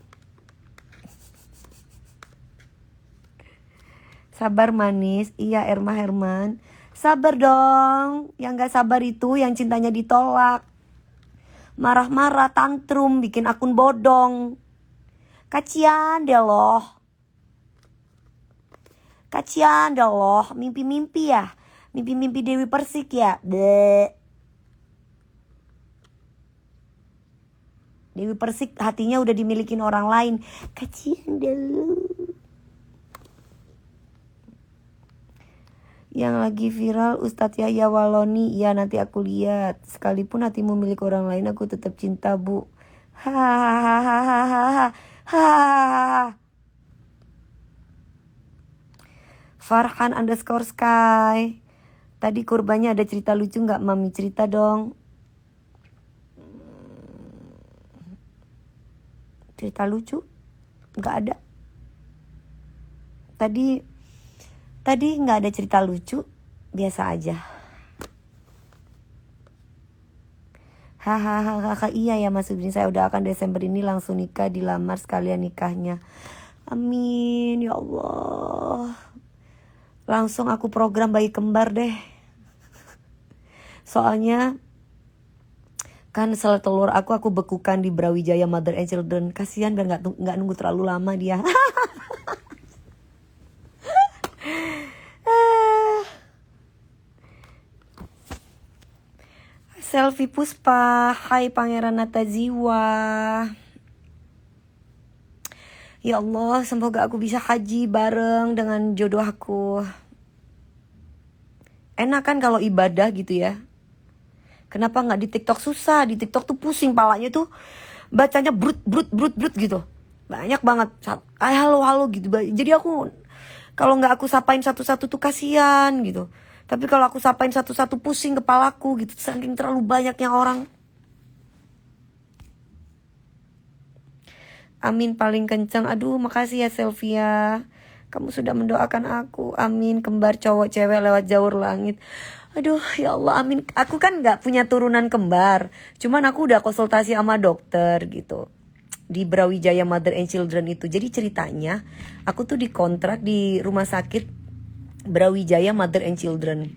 S1: Sabar manis. Iya Erma Herman. Sabar dong. Yang gak sabar itu yang cintanya ditolak. Marah-marah, tantrum, bikin akun bodong. Kasian deh loh. Kasian deh loh. Mimpi-mimpi ya. Mimpi-mimpi Dewi Persik ya. Bleh. Dewi Persik hatinya udah dimilikin orang lain. Kasian deh lu. yang lagi viral Ustadz Yahya Waloni. Ya nanti aku lihat. Sekalipun hatimu milik orang lain, aku tetap cinta, Bu. Hahaha. Farhan _ Sky. Tadi kurbannya ada cerita lucu nggak, Mami? Cerita dong. Cerita lucu? Nggak ada. Tadi nggak ada cerita lucu, biasa aja. Hahaha, iya ya Mas Udin, saya udah akan Desember ini langsung nikah, dilamar sekalian nikahnya. Amin ya Allah. Langsung aku program bayi kembar deh. Soalnya kan sel telur aku bekukan di Brawijaya Mother and Children. Kasihan biar nggak nunggu terlalu lama dia. Selfie Puspa, hai Pangeran Nataziwa. Ya Allah, semoga aku bisa haji bareng dengan jodoh aku. Enak kan kalau ibadah gitu ya. Kenapa nggak di TikTok? Susah, di TikTok tuh pusing palanya tuh. Bacanya brut gitu. Banyak banget. Halo gitu. Jadi aku, kalau nggak aku sapain satu-satu tuh kasihan gitu. Tapi kalau aku sapain satu-satu pusing kepalaku gitu. Saking terlalu banyaknya orang. Amin paling kencang. Aduh makasih ya Sylvia. Kamu sudah mendoakan aku. Amin. Kembar cowok cewek lewat jalur langit. Aduh ya Allah amin. Aku kan gak punya turunan kembar. Cuman aku udah konsultasi sama dokter gitu. Di Brawijaya Mother and Children itu. Jadi ceritanya aku tuh dikontrak di rumah sakit Brawijaya Mother and Children.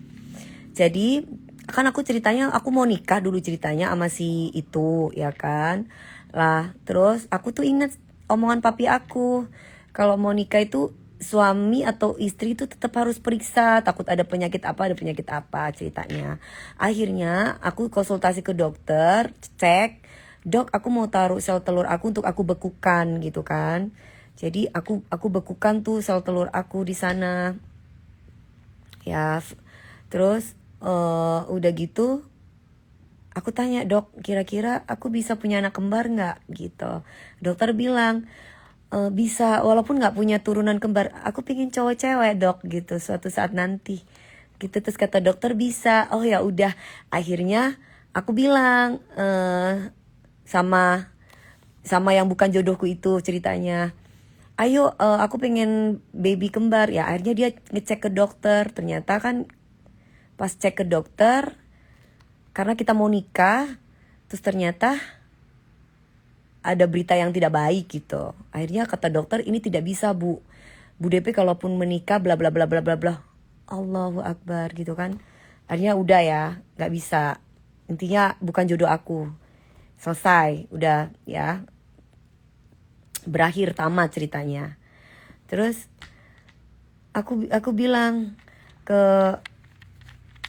S1: Jadi kan aku ceritanya aku mau nikah dulu ceritanya sama si itu ya kan. Lah terus aku tuh inget omongan papi aku. Kalau mau nikah itu suami atau istri itu tetap harus periksa. Takut ada penyakit apa ceritanya. Akhirnya aku konsultasi ke dokter. Cek. Dok aku mau taruh sel telur aku untuk aku bekukan gitu kan. Jadi aku bekukan tuh sel telur aku di sana. Ya terus udah gitu aku tanya dok kira-kira aku bisa punya anak kembar nggak gitu. Dokter bilang bisa walaupun nggak punya turunan kembar. Aku pingin cowok cewek dok gitu suatu saat nanti gitu. Terus kata dokter bisa. Oh ya udah akhirnya aku bilang sama yang bukan jodohku itu ceritanya. Ayo aku pengen baby kembar. Ya akhirnya dia ngecek ke dokter. Ternyata kan pas cek ke dokter karena kita mau nikah, terus ternyata ada berita yang tidak baik gitu. Akhirnya kata dokter ini tidak bisa Bu DP kalaupun menikah bla bla bla bla bla bla. Allahu Akbar gitu kan. Akhirnya udah ya gak bisa. Intinya bukan jodoh aku. Selesai udah ya. Berakhir tamat ceritanya. Terus aku bilang ke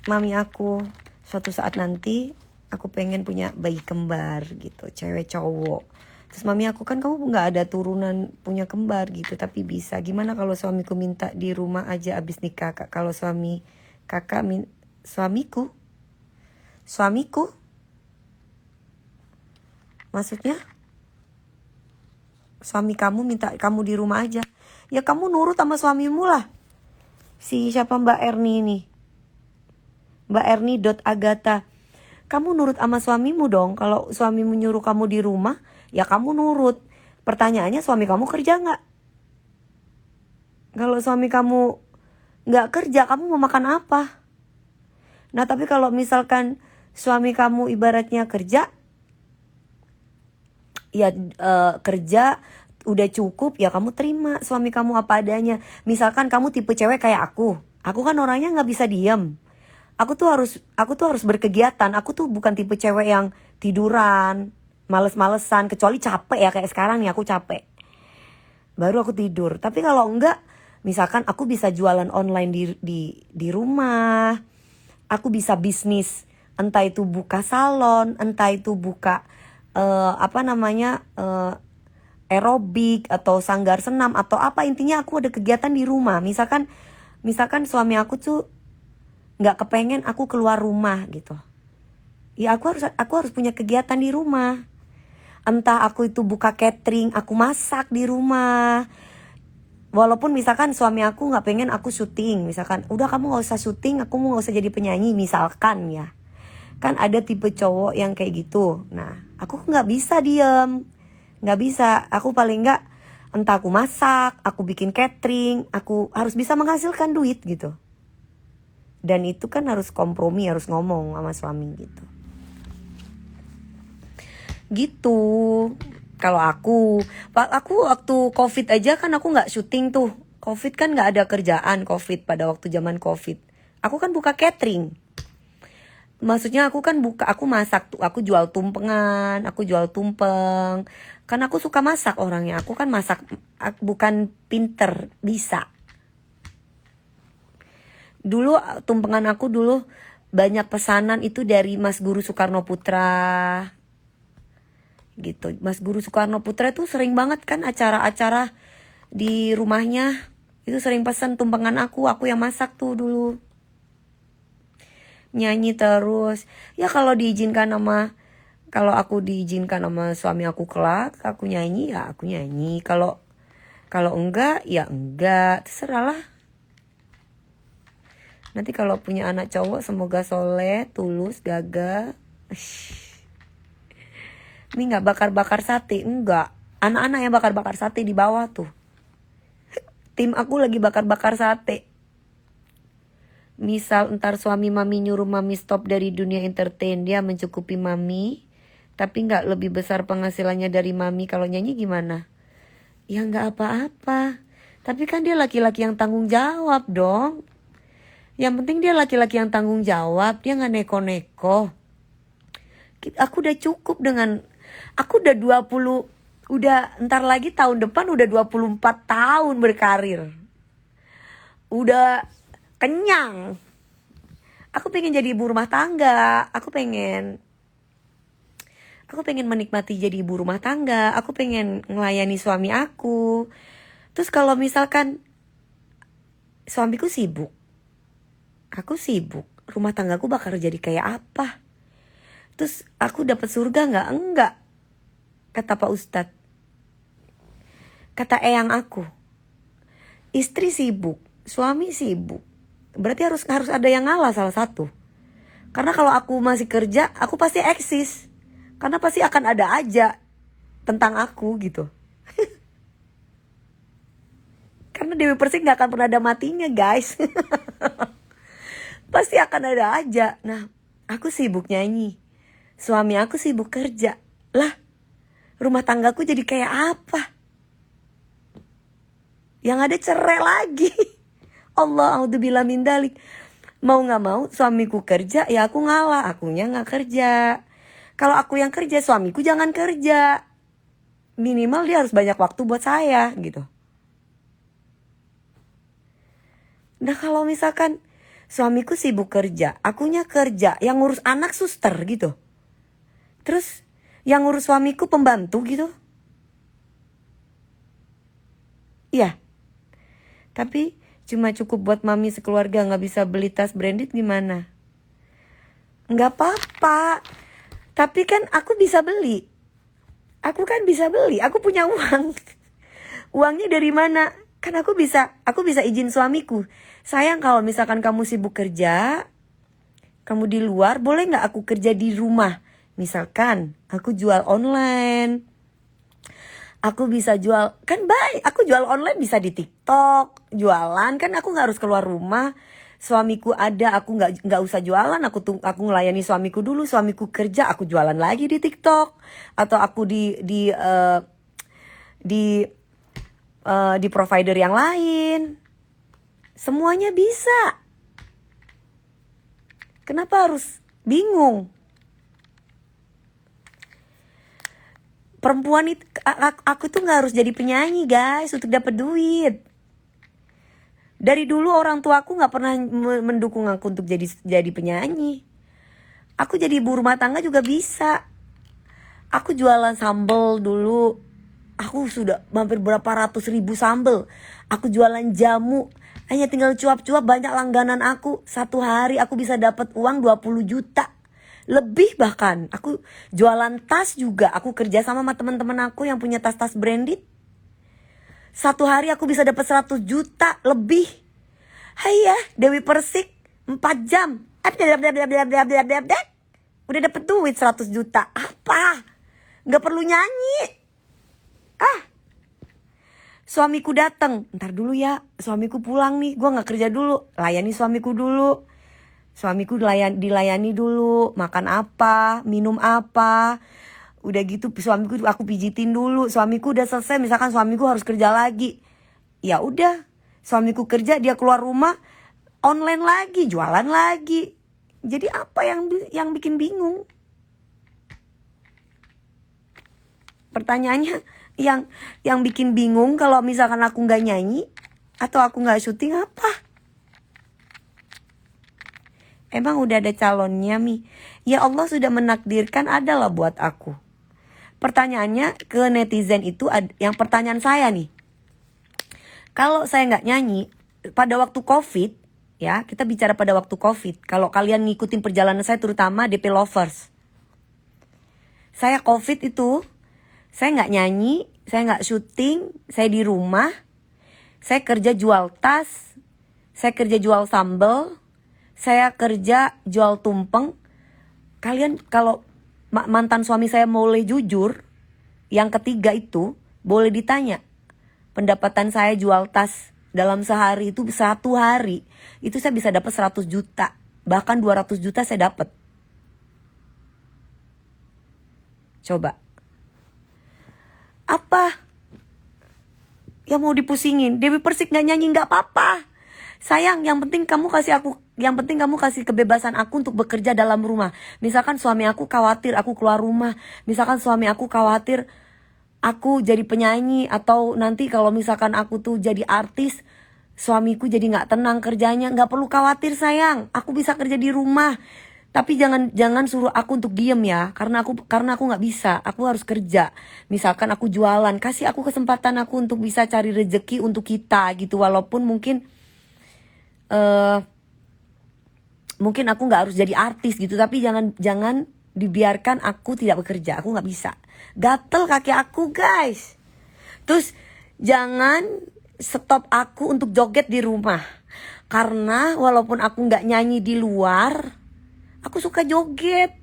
S1: mami aku suatu saat nanti aku pengen punya bayi kembar gitu, cewek cowok. Terus mami aku kan kamu nggak ada turunan punya kembar gitu tapi bisa. Gimana kalau suamiku minta di rumah aja abis nikah? Kalau suamiku maksudnya suami kamu minta kamu di rumah aja. Ya kamu nurut sama suamimu lah. Si siapa Mbak Erni ini. Mbak Erni.Agata. Kamu nurut sama suamimu dong. Kalau suamimu nyuruh kamu di rumah, ya kamu nurut. Pertanyaannya suami kamu kerja gak? Kalau suami kamu gak kerja, kamu mau makan apa? Nah tapi kalau misalkan suami kamu ibaratnya kerja, ya kerja udah cukup ya kamu terima suami kamu apa adanya. Misalkan kamu tipe cewek kayak aku kan orangnya nggak bisa diem. Aku tuh harus berkegiatan. Aku tuh bukan tipe cewek yang tiduran, males-malesan, kecuali capek ya kayak sekarang nih aku capek. Baru aku tidur. Tapi kalau enggak, misalkan aku bisa jualan online di rumah. Aku bisa bisnis, entah itu buka salon, entah itu buka aerobik atau sanggar senam atau apa, intinya aku ada kegiatan di rumah. Misalkan suami aku tuh nggak kepengen aku keluar rumah gitu. Ya aku harus punya kegiatan di rumah. Entah aku itu buka catering, aku masak di rumah. Walaupun misalkan suami aku nggak pengen aku syuting, misalkan udah kamu nggak usah syuting, aku mau nggak usah jadi penyanyi, misalkan ya. Kan ada tipe cowok yang kayak gitu. Nah, aku nggak bisa diem, nggak bisa. Aku paling nggak, entah aku masak, aku bikin catering, aku harus bisa menghasilkan duit gitu. Dan itu kan harus kompromi, harus ngomong sama suami gitu. Gitu. Kalau aku waktu COVID aja kan aku nggak syuting tuh. COVID kan nggak ada kerjaan COVID pada waktu zaman COVID. Aku kan buka catering. Maksudnya aku masak tuh, aku jual tumpengan, aku jual tumpeng. Karena aku suka masak orangnya. Aku kan masak, bukan pinter, bisa. Dulu tumpengan aku dulu banyak pesanan itu dari Mas Guru Soekarno Putra. Gitu. Mas Guru Soekarno Putra itu sering banget kan acara-acara di rumahnya. Itu sering pesan tumpengan aku yang masak tuh dulu. Nyanyi terus. Ya kalau aku diizinkan sama suami aku kelak, aku nyanyi ya aku nyanyi. Kalau enggak ya enggak, terserah lah. Nanti kalau punya anak cowok semoga soleh, tulus, gagah. Ini gak bakar-bakar sate, enggak. Anak-anak yang bakar-bakar sate di bawah tuh. Tim aku lagi bakar-bakar sate. Misal entar suami mami nyuruh mami stop dari dunia entertain, dia mencukupi mami, tapi gak lebih besar penghasilannya dari mami, kalau nyanyi gimana? Ya gak apa-apa. Tapi kan dia laki-laki yang tanggung jawab dong. Yang penting dia laki-laki yang tanggung jawab, dia gak neko-neko. Aku udah cukup aku udah entar lagi tahun depan udah 24 tahun berkarir. Udah kenyang. Aku pengen jadi ibu rumah tangga. Aku pengen menikmati jadi ibu rumah tangga. Aku pengen ngelayani suami aku. Terus kalau misalkan suamiku sibuk, aku sibuk, rumah tanggaku bakal jadi kayak apa? Terus aku dapat surga nggak? Enggak. Kata Pak Ustadz. Kata eyang aku. Istri sibuk, suami sibuk. Berarti harus ada yang ngalah salah satu. Karena kalau aku masih kerja, aku pasti eksis. Karena pasti akan ada aja tentang aku gitu. Karena Dewi Persik gak akan pernah ada matinya guys. Pasti akan ada aja. Nah, aku sibuk nyanyi. Suami aku sibuk kerja. Lah, rumah tanggaku jadi kayak apa? Yang ada cerai lagi. Allah, a'udzubillah min dalik. Mau gak mau suamiku kerja, ya aku ngalah. Akunya gak kerja. Kalau aku yang kerja, suamiku jangan kerja. Minimal dia harus banyak waktu buat saya gitu. Nah kalau misalkan suamiku sibuk kerja, akunya kerja, yang ngurus anak suster gitu. Terus yang ngurus suamiku pembantu gitu. Iya. Tapi cuma cukup buat mami sekeluarga, gak bisa beli tas branded gimana? Gak apa-apa. Tapi kan aku bisa beli. Aku kan bisa beli, aku punya uang. Uangnya dari mana? Kan aku bisa izin suamiku. Sayang kalau misalkan kamu sibuk kerja, kamu di luar, boleh gak aku kerja di rumah? Misalkan aku jual online. Aku bisa jual, kan baik, aku jual online bisa di TikTok, jualan, kan aku gak harus keluar rumah. Suamiku ada, aku nggak usah jualan, aku ngelayani suamiku dulu, suamiku kerja, aku jualan lagi di TikTok, atau aku di provider yang lain. Semuanya bisa. Kenapa harus bingung? Perempuan itu, aku tuh nggak harus jadi penyanyi guys untuk dapat duit. Dari dulu orang tuaku nggak pernah mendukung aku untuk jadi penyanyi. Aku jadi ibu rumah tangga juga bisa. Aku jualan sambal dulu. Aku sudah hampir berapa ratus ribu sambel. Aku jualan jamu. Hanya tinggal cuap-cuap, banyak langganan aku. Satu hari aku bisa dapat uang 20 juta. Lebih bahkan. Aku jualan tas juga. Aku kerja sama teman-teman aku yang punya tas-tas branded. Satu hari aku bisa dapat 100 juta lebih. Hai ya, Dewi Persik 4 jam. Udah dapat duit 100 juta. Apa? Gak perlu nyanyi. Suamiku datang, ntar dulu ya, suamiku pulang nih, gue nggak kerja dulu, layani suamiku dulu, suamiku dilayani dulu, makan apa, minum apa, udah gitu suamiku aku pijitin dulu, suamiku udah selesai, misalkan suamiku harus kerja lagi, ya udah, suamiku kerja dia keluar rumah, online lagi, jualan lagi, jadi apa yang bikin bingung? Pertanyaannya yang bikin bingung kalau misalkan aku nggak nyanyi atau aku nggak syuting apa? Emang udah ada calonnya Mi? Ya Allah sudah menakdirkan adalah buat aku. Pertanyaannya ke netizen itu yang pertanyaan saya nih. Kalau saya nggak nyanyi pada waktu COVID, ya kita bicara pada waktu COVID. Kalau kalian ngikutin perjalanan saya terutama DP Lovers, saya COVID itu saya nggak nyanyi, saya nggak syuting, saya di rumah, saya kerja jual tas, saya kerja jual sambal, saya kerja jual tumpeng. Kalian kalau mantan suami saya boleh jujur, yang ketiga itu boleh ditanya. Pendapatan saya jual tas dalam sehari itu satu hari, itu saya bisa dapat 100 juta, bahkan 200 juta saya dapat. Coba. Apa yang mau dipusingin? Dewi Persik gak nyanyi gak apa-apa. Sayang, yang penting kamu kasih kebebasan aku untuk bekerja dalam rumah. Misalkan suami aku khawatir aku keluar rumah, misalkan suami aku khawatir aku jadi penyanyi, atau nanti kalau misalkan aku tuh jadi artis, suamiku jadi gak tenang kerjanya. Gak perlu khawatir sayang, aku bisa kerja di rumah. Tapi jangan suruh aku untuk diem ya, karena aku nggak bisa, aku harus kerja. Misalkan aku jualan, kasih aku kesempatan aku untuk bisa cari rezeki untuk kita gitu, walaupun mungkin aku nggak harus jadi artis gitu, tapi jangan dibiarkan aku tidak bekerja, aku nggak bisa. Gatel kaki aku guys. Terus jangan stop aku untuk joget di rumah, karena walaupun aku nggak nyanyi di luar, aku suka joget.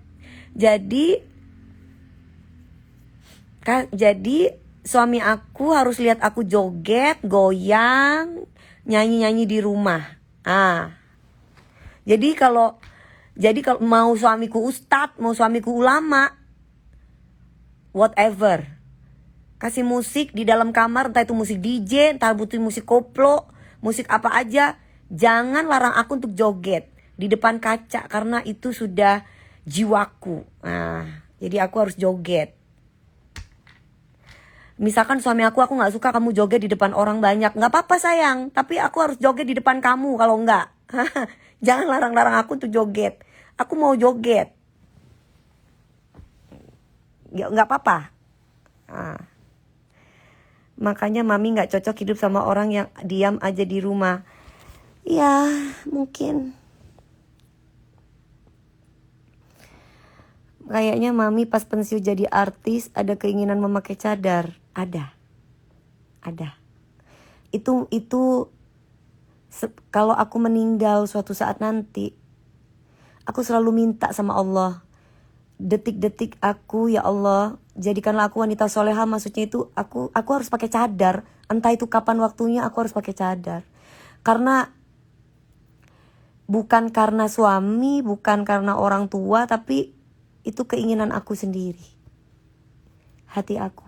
S1: Jadi suami aku harus lihat aku joget, goyang, nyanyi-nyanyi di rumah. Jadi kalau mau suamiku ustadz, mau suamiku ulama, whatever, kasih musik di dalam kamar, entah itu musik DJ, entah butuh musik koplo, musik apa aja, jangan larang aku untuk joget di depan kaca, karena itu sudah jiwaku. Jadi aku harus joget. Misalkan suami aku nggak suka kamu joget di depan orang banyak, nggak apa-apa sayang, tapi aku harus joget di depan kamu kalau enggak. Jangan larang-larang aku untuk joget. Aku mau joget. Ya nggak apa-apa. Makanya mami nggak cocok hidup sama orang yang diam aja di rumah. Ya mungkin. Kayaknya mami pas pensiun jadi artis ada keinginan memakai cadar. Ada. Itu kalau aku meninggal suatu saat nanti, aku selalu minta sama Allah, detik-detik aku ya Allah, jadikanlah aku wanita soleha. Maksudnya itu aku harus pakai cadar. Entah itu kapan waktunya, aku harus pakai cadar. Karena bukan karena suami, bukan karena orang tua, tapi itu keinginan aku sendiri, hati aku.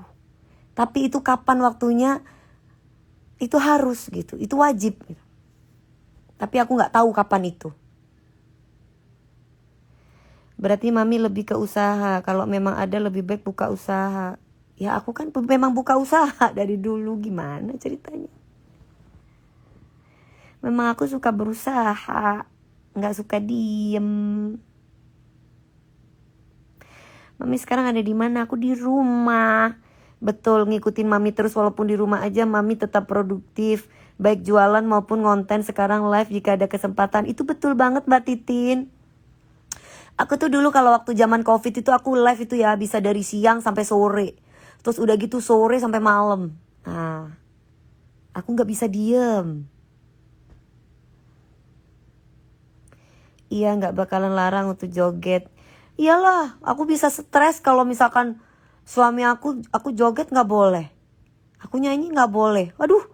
S1: Tapi itu kapan waktunya, itu harus gitu, itu wajib gitu. Tapi aku gak tahu kapan itu. Berarti mami lebih ke usaha. Kalau memang ada lebih baik buka usaha. Ya aku kan memang buka usaha dari dulu. Gimana ceritanya? Memang aku suka berusaha, gak suka diem. Mami sekarang ada di mana? Aku di rumah. Betul, ngikutin mami terus walaupun di rumah aja mami tetap produktif. Baik jualan maupun konten, sekarang live jika ada kesempatan. Itu betul banget Mbak Titin. Aku tuh dulu kalau waktu zaman covid itu aku live itu ya bisa dari siang sampai sore. Terus udah gitu sore sampai malam. Nah, aku gak bisa diem. Iya gak bakalan larang untuk joget. Iyalah, aku bisa stres kalau misalkan suami aku joget gak boleh. Aku nyanyi gak boleh. Waduh,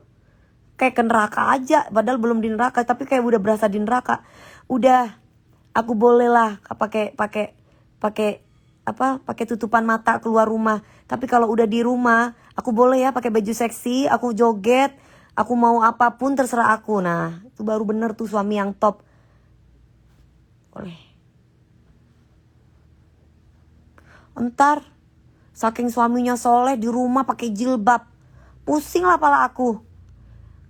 S1: kayak ke neraka aja. Padahal belum di neraka, tapi kayak udah berasa di neraka. Udah, aku boleh lah pakai tutupan mata keluar rumah. Tapi kalau udah di rumah, aku boleh ya pakai baju seksi, aku joget, aku mau apapun terserah aku. Nah, itu baru bener tuh suami yang top. Boleh. Entar saking suaminya soleh di rumah pakai jilbab, pusing lah pala aku.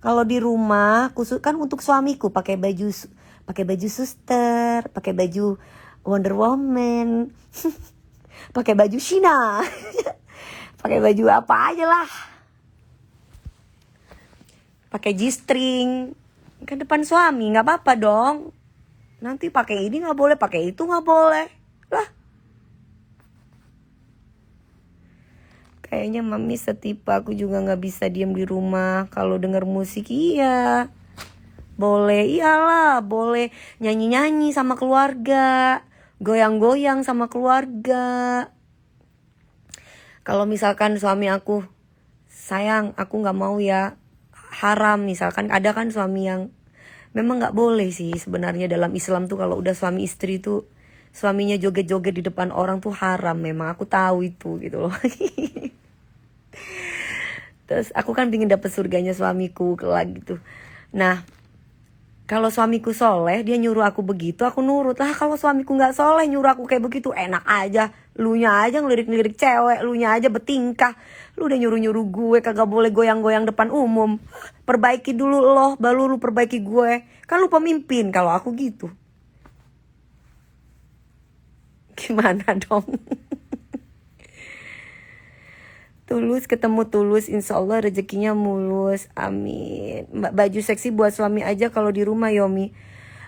S1: Kalau di rumah khusus kan untuk suamiku pakai baju suster, pakai baju Wonder Woman, pakai baju Shina, pakai baju apa aja lah, pakai G-string, kan depan suami nggak apa-apa dong. Nanti pakai ini nggak boleh, pakai itu nggak boleh lah. Kayaknya mami setipe aku juga nggak bisa diam di rumah. Kalau denger musik iya, boleh iyalah, boleh nyanyi-nyanyi sama keluarga, goyang-goyang sama keluarga. Kalau misalkan suami aku, sayang aku nggak mau ya, haram misalkan. Ada kan suami yang memang nggak boleh sih sebenarnya dalam Islam tuh kalau udah suami istri tuh suaminya joget-joget di depan orang tuh haram. Memang aku tahu itu gitu loh. Terus aku kan pingin dapet surganya suamiku kelak gitu. Nah, kalau suamiku soleh dia nyuruh aku begitu, aku nurut lah. Kalau suamiku nggak soleh nyuruh aku kayak begitu, enak aja. Lunya aja ngelirik-ngelirik cewek, lunya aja bertingkah. Lu udah nyuruh-nyuruh gue kagak boleh goyang-goyang depan umum. Perbaiki dulu lo, baru lu perbaiki gue. Kan lu pemimpin kalau aku gitu. Gimana dong? Tulus ketemu Tulus, insya Allah rezekinya mulus, amin. Baju seksi buat suami aja kalau di rumah Yomi.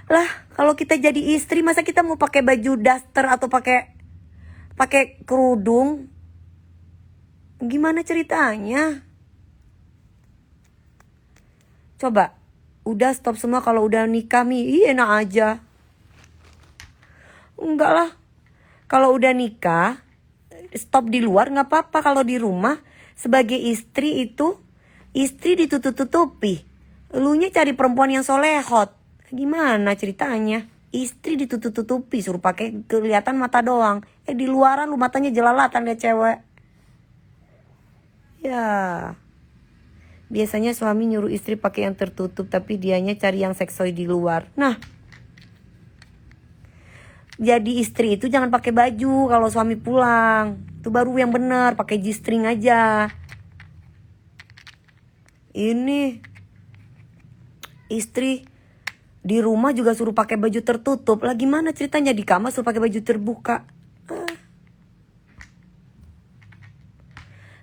S1: Lah kalau kita jadi istri masa kita mau pakai baju daster atau pakai kerudung? Gimana ceritanya? Coba, udah stop semua kalau udah nikah Mi, enak aja. Enggak lah, kalau udah nikah stop di luar nggak apa-apa. Kalau di rumah sebagai istri itu istri ditutup-tutupi. Elunya cari perempuan yang solehot. Gimana ceritanya? Istri ditutup-tutupi suruh pakai kelihatan mata doang. Di luaran lu matanya jelalatan deh cewek. Ya. Biasanya suami nyuruh istri pakai yang tertutup tapi dianya cari yang seksoi di luar. Nah, jadi istri itu jangan pakai baju kalau suami pulang. Itu baru yang bener, pakai G-string aja. Ini istri di rumah juga suruh pakai baju tertutup. Lah gimana ceritanya di kamar suruh pakai baju terbuka?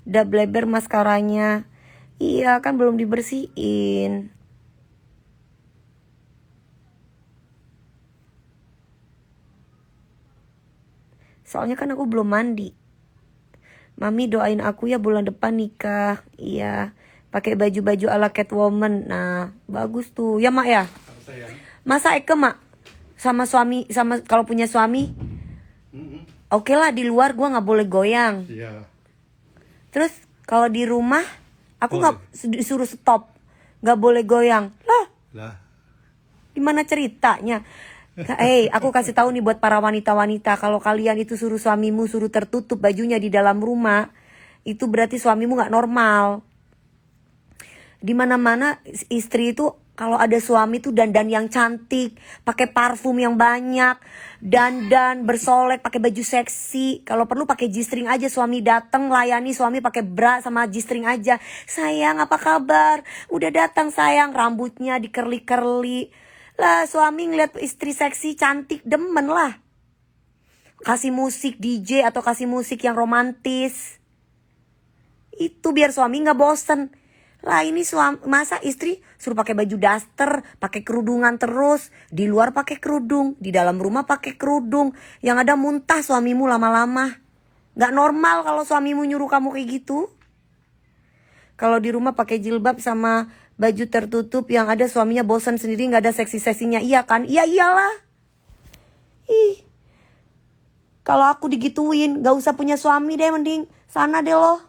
S1: Udah bleber maskaranya. Iya kan belum dibersihin. Soalnya kan aku belum mandi. Mami doain aku ya bulan depan nikah. Iya. Pakai baju-baju ala Catwoman. Nah, bagus tuh. Ya, Mak ya? Masa Eke, Mak? Sama suami, sama kalau punya suami? Oke lah, di luar gua nggak boleh goyang.
S2: Iya.
S1: Terus kalau di rumah aku nggak disuruh stop. Nggak boleh goyang. Lah. Gimana ceritanya? Aku kasih tahu nih buat para wanita-wanita, kalau kalian itu suruh suamimu suruh tertutup bajunya di dalam rumah, itu berarti suamimu nggak normal. Di mana-mana istri itu kalau ada suami tuh dandan yang cantik, pakai parfum yang banyak, dandan bersolek, pakai baju seksi. Kalau perlu pakai G-string aja, suami datang layani suami pakai bra sama G-string aja. Sayang apa kabar? Udah datang sayang, rambutnya dikerli-kerli. Lah suami ngeliat istri seksi cantik demen lah. Kasih musik DJ atau kasih musik yang romantis. Itu biar suami nggak bosen. Lah ini suami, masa istri suruh pakai baju daster, pakai kerudungan terus, di luar pakai kerudung, di dalam rumah pakai kerudung, yang ada muntah suamimu lama-lama. Nggak normal kalau suamimu nyuruh kamu kayak gitu. Kalau di rumah pakai jilbab sama baju tertutup, yang ada suaminya bosan sendiri, nggak ada seksi-seksinya, iya kan? Iya iyalah. Ih, kalau aku digituin, nggak usah punya suami deh, mending sana deh loh.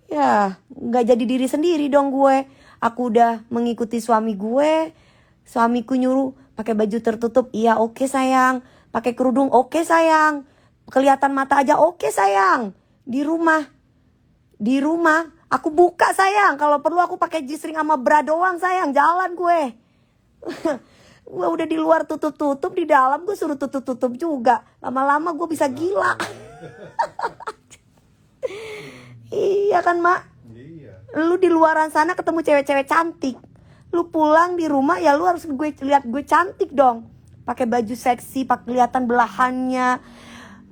S1: Ya, nggak jadi diri sendiri dong gue. Aku udah mengikuti suami gue. Suamiku nyuruh pakai baju tertutup. Iya, oke sayang. Pakai kerudung, oke sayang. Kelihatan mata aja, oke sayang. Di rumah aku buka sayang. Kalau perlu aku pakai G-string sama bra doang sayang. Jalan gue. Gue udah di luar tutup-tutup, di dalam gue suruh tutup-tutup juga. Lama-lama gue bisa gila. Iya kan mak?
S2: Iya.
S1: Lu di luaran sana ketemu cewek-cewek cantik, lu pulang di rumah ya lu harus lihat gue cantik dong. Pakai baju seksi, pakai kelihatan belahannya,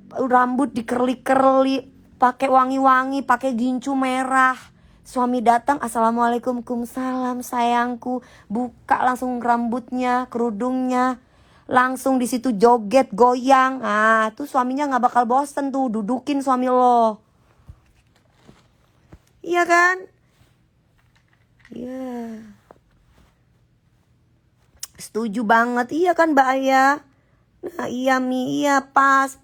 S1: rambut dikerli-kerli, pakai wangi-wangi, pakai gincu merah. Suami datang, assalamualaikum, salam sayangku, buka langsung rambutnya, kerudungnya, langsung di situ joget goyang. Ah, tuh suaminya nggak bakal bosen tuh, dudukin suami lo. Iya kan? Iya. Setuju banget. Iya kan Mbak Aya? Nah iya Mi, iya pas.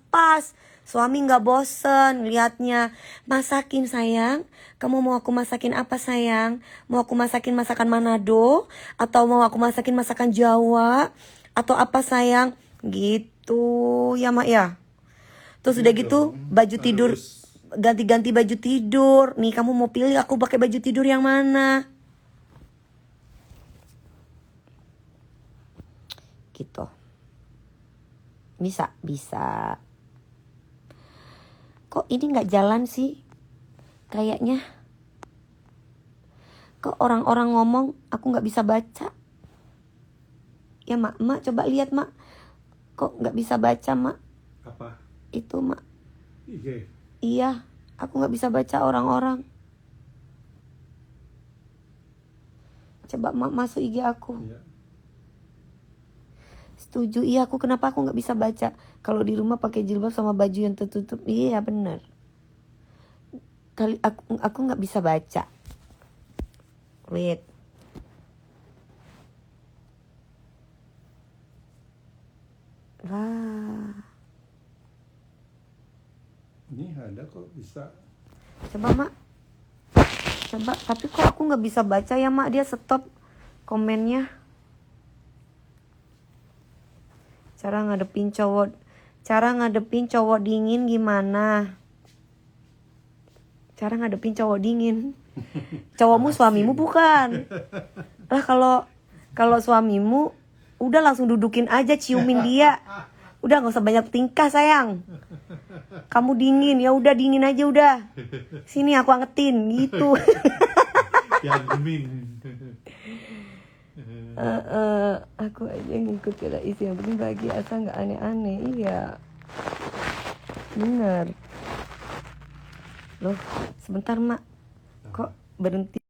S1: Suami gak bosen liatnya. Masakin sayang. Kamu mau aku masakin apa sayang? Mau aku masakin masakan Manado? Atau mau aku masakin masakan Jawa? Atau apa sayang? Gitu ya Mak ya. Terus udah gitu baju tidur, ganti-ganti baju tidur. Nih kamu mau pilih aku pakai baju tidur yang mana? Gitu. Bisa. Kok ini nggak jalan sih? Kayaknya. Kok orang-orang ngomong aku nggak bisa baca? Ya mak coba lihat mak. Kok nggak bisa baca mak?
S2: Apa?
S1: Itu mak.
S2: IG.
S1: Iya, aku nggak bisa baca orang-orang. Coba mak masuk IG aku.
S2: Iya.
S1: Setuju, iya kenapa aku nggak bisa baca? Kalau di rumah pakai jilbab sama baju yang tertutup, iya bener. Kali aku nggak bisa baca. Wait. Wah.
S2: Ini ada kok bisa.
S1: Coba mak. Coba, tapi kok aku nggak bisa baca ya mak? Dia stop komennya. Cara ngadepin cowok dingin gimana? Cara ngadepin cowok dingin. Cowokmu suamimu bukan? Lah kalau suamimu udah langsung dudukin aja, ciumin dia. Udah nggak usah banyak tingkah sayang. Kamu dingin, ya udah dingin aja udah. Sini aku angetin gitu.
S2: Yang geming.
S1: Aku aja ngikut kata isi, yang penting bahagia asal nggak aneh-aneh. Iya bener loh. Sebentar mak, kok berhenti?